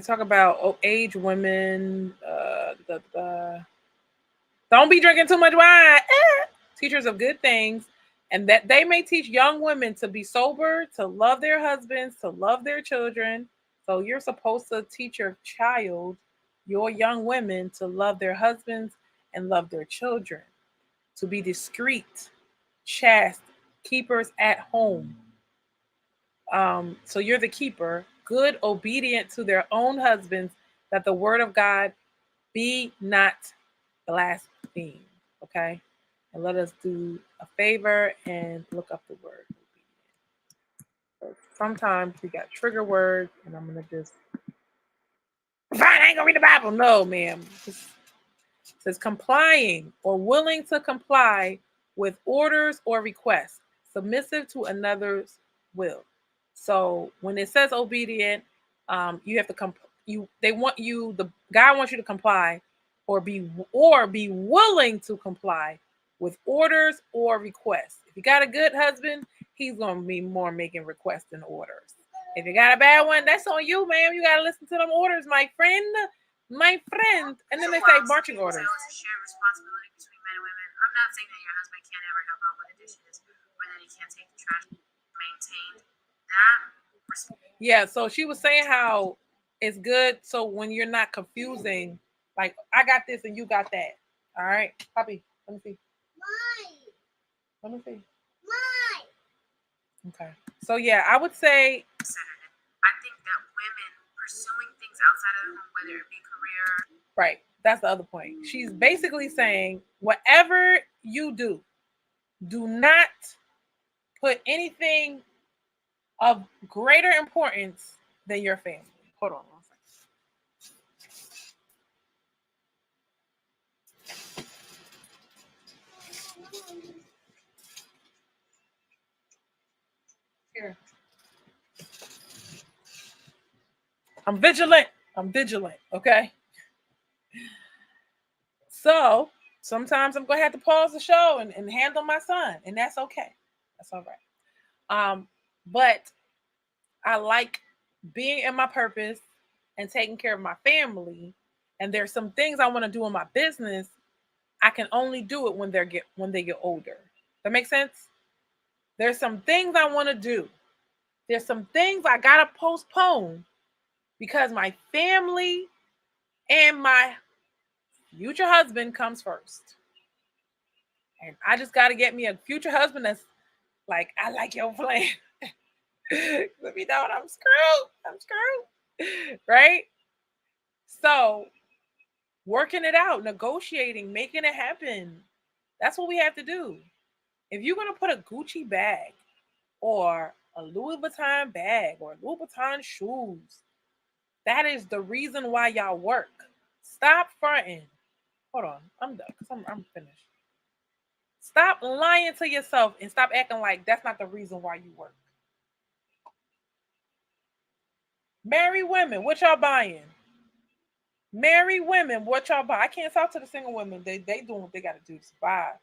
talk about age women, don't be drinking too much wine, teachers of good things, and that they may teach young women to be sober, to love their husbands, to love their children. So you're supposed to teach your child, your young women, to love their husbands and love their children, to be discreet, chaste, keepers at home. So you're the keeper, good, obedient to their own husbands, that the word of God be not blasphemed. Okay? And let us do a favor and look up the word. So sometimes we got trigger words, and I'm gonna just fine, I ain't gonna read the Bible. No, ma'am. It says complying or willing to comply with orders or requests, submissive to another's will. So when it says obedient, you have to they want you, the God wants you to comply or be willing to comply with orders or requests. If you got a good husband, he's gonna be more making requests than orders. If you got a bad one, that's on you, ma'am. You gotta listen to them orders, my friend. My friend. And then they say marching orders. It's a shared responsibility between men and women. I'm not saying that your husband can't ever help out with the dishes or that he can't take the trash. Maintain that. Yeah, so she was saying how it's good. So when you're not confusing, like I got this and you got that. All right, Poppy, let me see. Let me see. Okay. So yeah, I would say I think that women pursuing things outside of the home, whether it be career. Right. That's the other point. She's basically saying whatever you do not put anything of greater importance than your family. Hold on one second. Here. I'm vigilant. Okay. So sometimes I'm gonna have to pause the show and handle my son, and that's okay. That's all right. But I like being in my purpose and taking care of my family. And there's some things I want to do in my business. I can only do it when they get older. That makes sense? There's some things I want to do. There's some things I gotta postpone because my family and my future husband comes first. And I just gotta get me a future husband that's like, I like your plan. Let me know I'm screwed. Right? So working it out, negotiating, making it happen. That's what we have to do. If you're gonna put a Gucci bag or a Louis Vuitton bag or Louis Vuitton shoes, that is the reason why y'all work. Stop fronting. Hold on, I'm done because I'm finished. Stop lying to yourself and stop acting like that's not the reason why you work. Married women, what y'all buying? Married women, what y'all buy? I can't talk to the single women. They doing what they got to do to survive.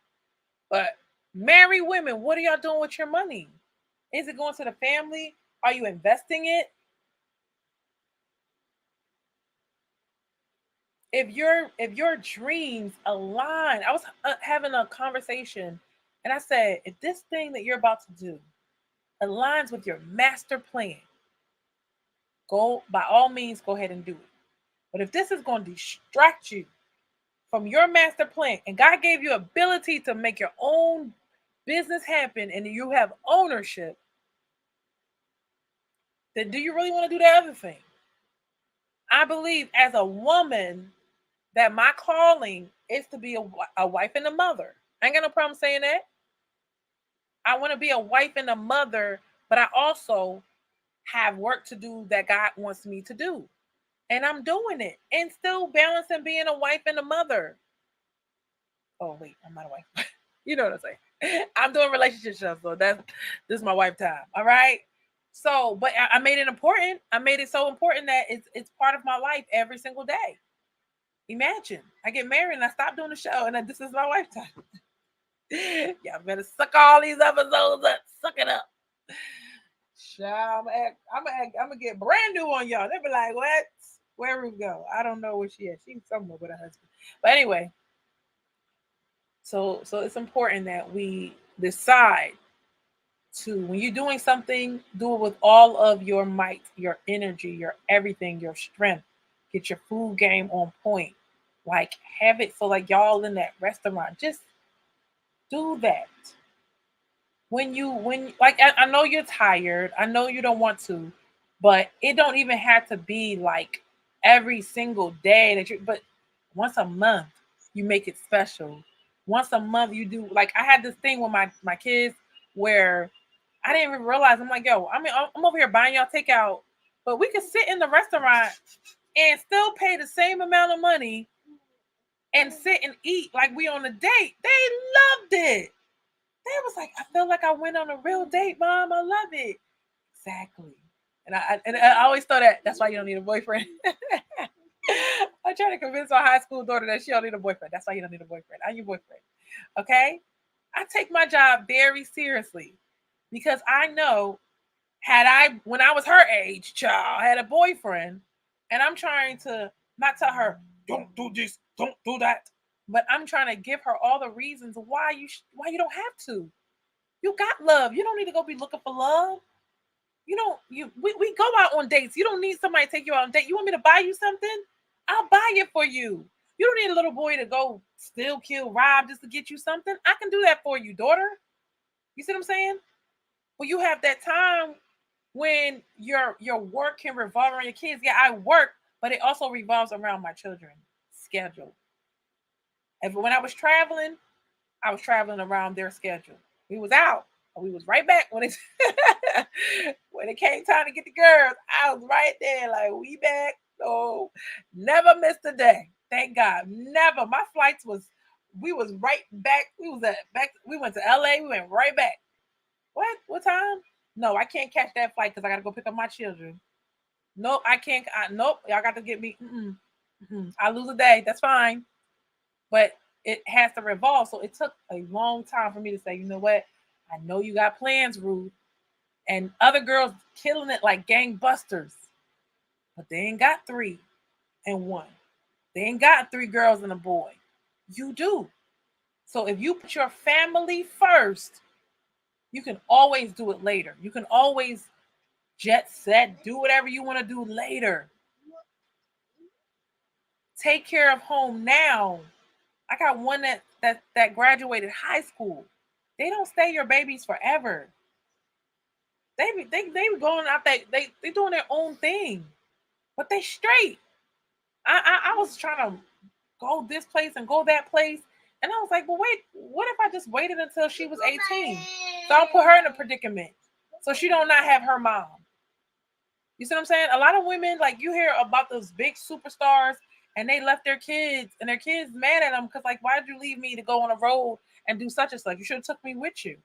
But married women, what are y'all doing with your money? Is it going to the family? Are you investing it? If your dreams align, I was having a conversation, and I said, if this thing that you're about to do aligns with your master plan, go by all means, go ahead and do it. But if this is going to distract you from your master plan, and God gave you ability to make your own business happen, and you have ownership, then do you really want to do that other thing? I believe as a woman that my calling is to be a wife and a mother. I ain't got no problem saying that. I want to be a wife and a mother, but I also have work to do that God wants me to do. And I'm doing it and still balancing being a wife and a mother. Oh, wait, I'm not a wife. You know what I'm saying? I'm doing relationship stuff, so this is my wife time. All right. So, but I made it important. I made it so important that it's part of my life every single day. Imagine I get married and I stop doing the show, and then this is my wife time. Y'all better suck all these episodes up. Suck it up. Child, I'm gonna get brand new on y'all. They be like, what? Where we go? I don't know where she is. She's somewhere with her husband. But anyway, so it's important that we decide to, when you're doing something, do it with all of your might, your energy, your everything, your strength. Get your food game on point. Like, have it so like y'all in that restaurant. Just do that. When like, I know you're tired, I know you don't want to, but it don't even have to be like every single day that you, but once a month you make it special. Once a month you do, like, I had this thing with my kids where I didn't even realize, I'm like, yo, I mean, I'm over here buying y'all takeout, but we could sit in the restaurant and still pay the same amount of money and sit and eat like we on a date. They loved it. They was like, I feel like I went on a real date, Mom. I love it. Exactly. And I always thought that's why you don't need a boyfriend. I try to convince my high school daughter that she don't need a boyfriend. That's why you don't need a boyfriend. I'm your boyfriend. Okay? I take my job very seriously because I know, had I, when I was her age, child, had a boyfriend, and I'm trying to not tell her, don't do this, don't do that, but I'm trying to give her all the reasons why you don't have to. You got love. You don't need to go be looking for love. You don't. We go out on dates. You don't need somebody to take you out on a date. You want me to buy you something? I'll buy it for you. You don't need a little boy to go steal, kill, rob just to get you something. I can do that for you, daughter. You see what I'm saying? Well, you have that time when your work can revolve around your kids. Yeah, I work, but it also revolves around my children's schedule. And when I was traveling around their schedule. We was out. We was right back when it when it came time to get the girls. I was right there, like, we back. So never missed a day. Thank God. Never. My flights was, we was right back. We was at back. We went to LA. We went right back. What? What time? No, I can't catch that flight because I gotta go pick up my children. Nope, I can't. Nope, y'all got to get me. Mm-mm, mm-mm. I lose a day. That's fine, but it has to revolve. So it took a long time for me to say, you know what? I know you got plans, Ruth, and other girls killing it like gangbusters, but they ain't got three and one. They ain't got three girls and a boy. You do. So if you put your family first, you can always do it later. You can always jet set, do whatever you want to do later. Take care of home now. I got one that graduated high school. They don't stay your babies forever. They be going out, they doing their own thing, but they straight. I was trying to go this place and go that place, and I was like, well, wait, what if I just waited until she was 18? So I'll put her in a predicament, so she don't not have her mom. You see what I'm saying? A lot of women, like, you hear about those big superstars, and they left their kids, and their kids mad at them because, like, why did you leave me to go on a road and do such and such? You should have took me with you.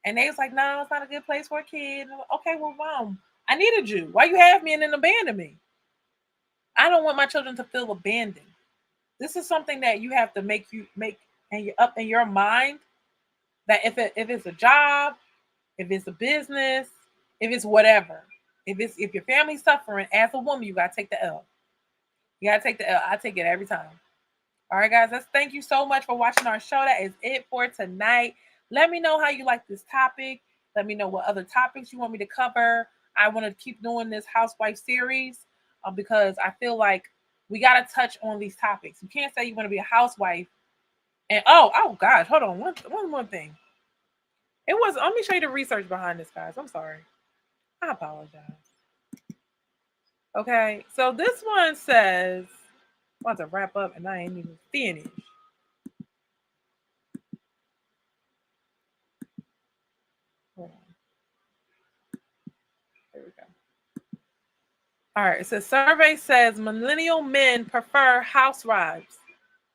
And they was like, no, it's not a good place for a kid. Like, okay, well, mom, I needed you. Why you have me and then abandon me? I don't want my children to feel abandoned. This is something that you have to make and you're up in your mind that if it's a job, if it's a business, if it's whatever, if your family's suffering, as a woman, you gotta take the L. You gotta take the L. I take it every time. All right, guys. Thank you so much for watching our show. That is it for tonight. Let me know how you like this topic. Let me know what other topics you want me to cover. I want to keep doing this housewife series because I feel like we got to touch on these topics. You can't say you want to be a housewife and oh gosh, hold on, one more thing. It was. Let me show you the research behind this, guys. I'm sorry. I apologize. Okay, so this one says, I want to wrap up and I ain't even finished. Hold on. There we go. All right, so survey says millennial men prefer housewives.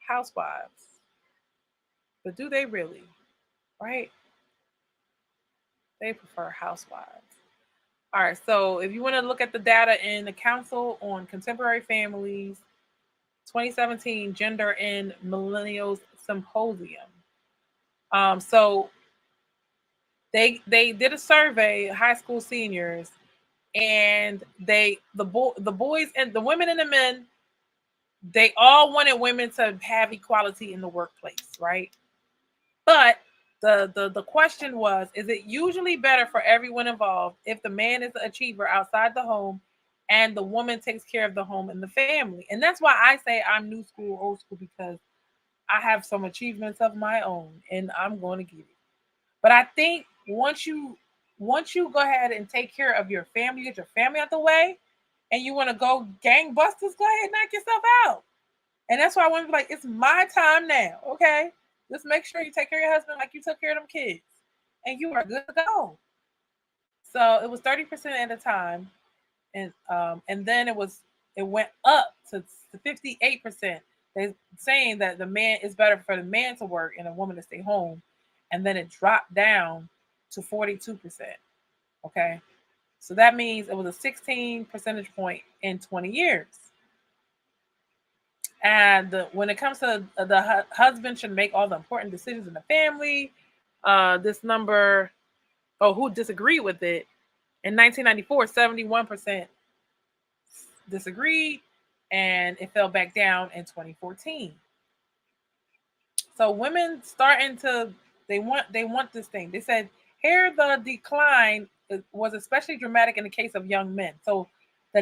Housewives. But do they really? Right? They prefer housewives. All right, so if you want to look at the data in the Council on Contemporary Families 2017 Gender and Millennials Symposium. So they did a survey, high school seniors, and the boys and the women and the men, they all wanted women to have equality in the workplace, right? But the question was, is it usually better for everyone involved if the man is the achiever outside the home and the woman takes care of the home and the family? And that's why I say I'm new school, old school, because I have some achievements of my own and I'm going to give it. But I think once you go ahead and take care of your family, get your family out the way, and you want to go gangbusters, go ahead and knock yourself out. And that's why I want to be like, it's my time now, okay? Just make sure you take care of your husband like you took care of them kids, and you are good to go. So it was 30% at a time, and then it went up to 58%. They're saying that the man is better for the man to work and a woman to stay home, and then it dropped down to 42%. Okay, so that means it was a 16 percentage point in 20 years. And when it comes to the husband should make all the important decisions in the family, this number, who disagreed with it, in 1994, 71% disagreed, and it fell back down in 2014. So women starting to they want this thing. They said here the decline was especially dramatic in the case of young men. So the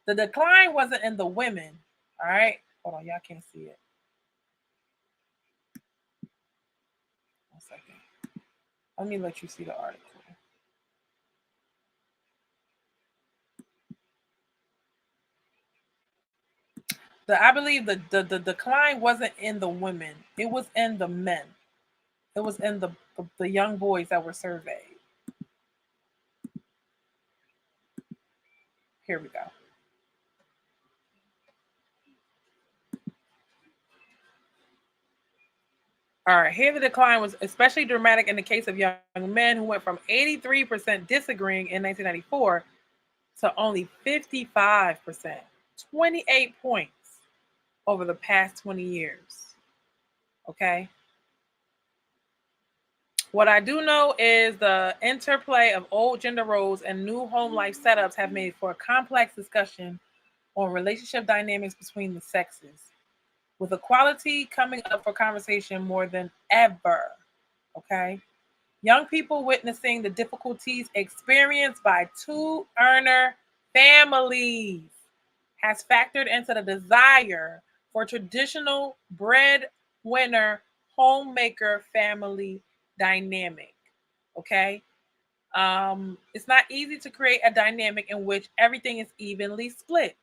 decline wasn't in the women. All right, hold on, y'all can't see it. 1 second. Let me let you see the article. I believe the decline wasn't in the women. It was in the men. It was in the young boys that were surveyed. Here we go. All right, here the decline was especially dramatic in the case of young men who went from 83% disagreeing in 1994 to only 55%, 28 points over the past 20 years. Okay. What I do know is the interplay of old gender roles and new home life setups have made for a complex discussion on relationship dynamics between the sexes, with equality coming up for conversation more than ever. Okay. Young people witnessing the difficulties experienced by two-earner families has factored into the desire for traditional breadwinner homemaker family dynamic. Okay. It's not easy to create a dynamic in which everything is evenly split.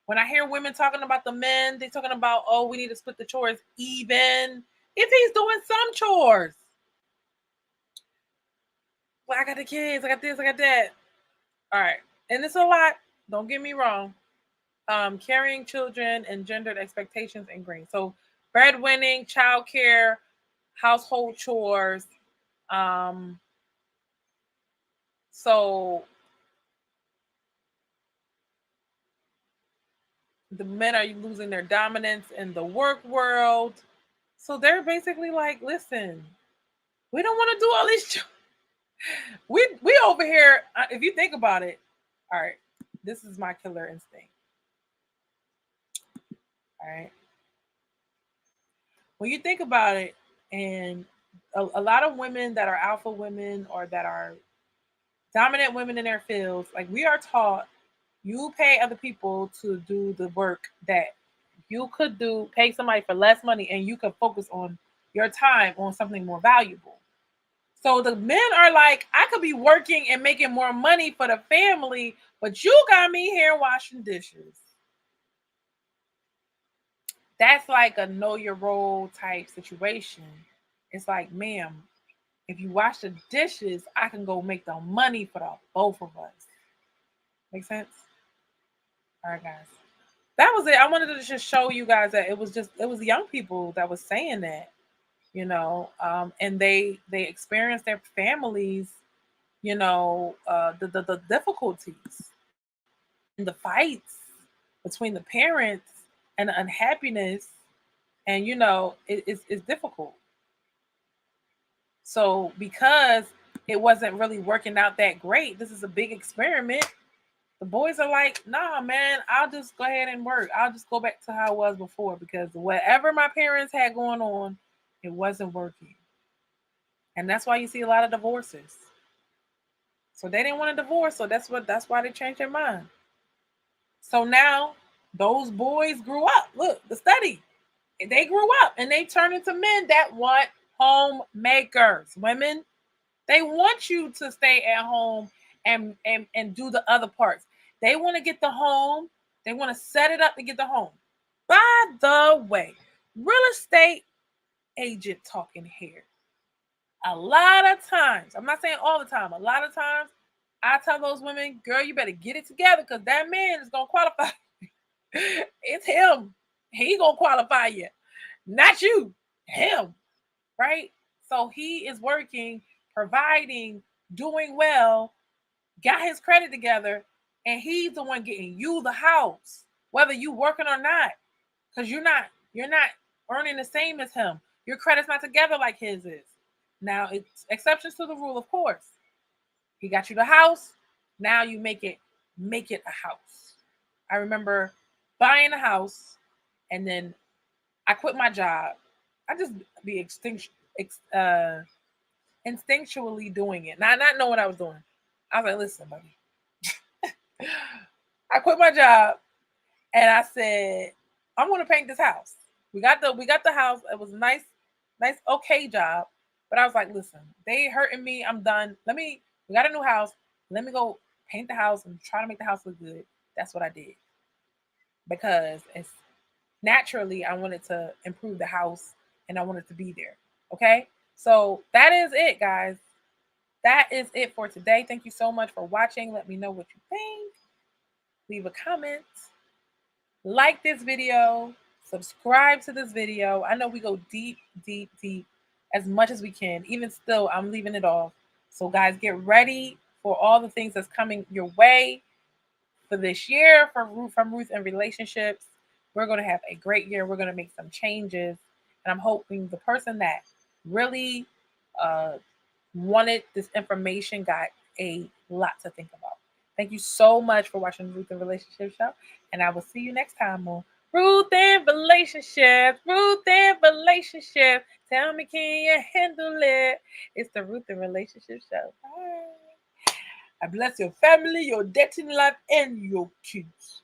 When I hear women talking about the men, they're talking about, oh, we need to split the chores even. If he's doing some chores, well, I got the kids, I got this, I got that. All right. And it's a lot. Don't get me wrong. Carrying children and gendered expectations ingrained. So breadwinning, childcare, household chores. So the men are losing their dominance in the work world. So they're basically like, listen, we don't want to do all this. We over here. If you think about it, all right, this is my killer instinct. All right, when you think about it, and a lot of women that are alpha women or that are dominant women in their fields, like we are taught, you pay other people to do the work that you could do, pay somebody for less money, and you could focus on your time on something more valuable. So the men are like, I could be working and making more money for the family, but you got me here washing dishes. That's like a know your role type situation. It's like, ma'am, if you wash the dishes, I can go make the money for the both of us. Make sense? All right, guys. That was it. I wanted to just show you guys that it was young people that was saying that, and they experienced their families, the difficulties and the fights between the parents and the unhappiness, and it's difficult. So because it wasn't really working out that great, this is a big experiment. The boys are like, nah, man, I'll just go ahead and work. I'll just go back to how it was before because whatever my parents had going on, it wasn't working. And that's why you see a lot of divorces. So they didn't want a divorce, so that's why they changed their mind. So now those boys grew up. Look, the study. They grew up and they turned into men that want homemakers. Women, they want you to stay at home and do the other parts. They want to get the home. They want to set it up to get the home. By the way, real estate agent talking here. A lot of times, I'm not saying all the time, a lot of times, I tell those women, girl, you better get it together because that man is going to qualify. It's him. He going to qualify you, not you, him, right? So he is working, providing, doing well, got his credit together, and he's the one getting you the house, whether you working or not, because you're not earning the same as him. Your credit's not together like his is. Now it's exceptions to the rule, of course. He got you the house. Now you make it a house. I remember buying a house, and then I quit my job. I just be instinctually doing it, not knowing what I was doing. I was like, listen, buddy, I quit my job and I said, I'm gonna paint this house. We got the house. It was a nice, okay job. But I was like, listen, they hurting me. I'm done. We got a new house. Let me go paint the house and try to make the house look good. That's what I did. Because it's naturally I wanted to improve the house and I wanted to be there. Okay. So that is it, guys. That is it for today. Thank you so much for watching. Let me know what you think. Leave a comment. Like this video. Subscribe to this video. I know we go deep, deep, deep as much as we can. Even still, I'm leaving it off. So, guys, get ready for all the things that's coming your way for this year from Ruth and Relationships. We're going to have a great year. We're going to make some changes. And I'm hoping the person that really uh, wanted this information got a lot to think about. Thank you so much for watching the Ruth and Relationship Show. And I will see you next time on Ruth and Relationships. Ruth and Relationships. Tell me, can you handle it? It's the Ruth and Relationship Show. Bye. I bless your family, your dating life, and your kids.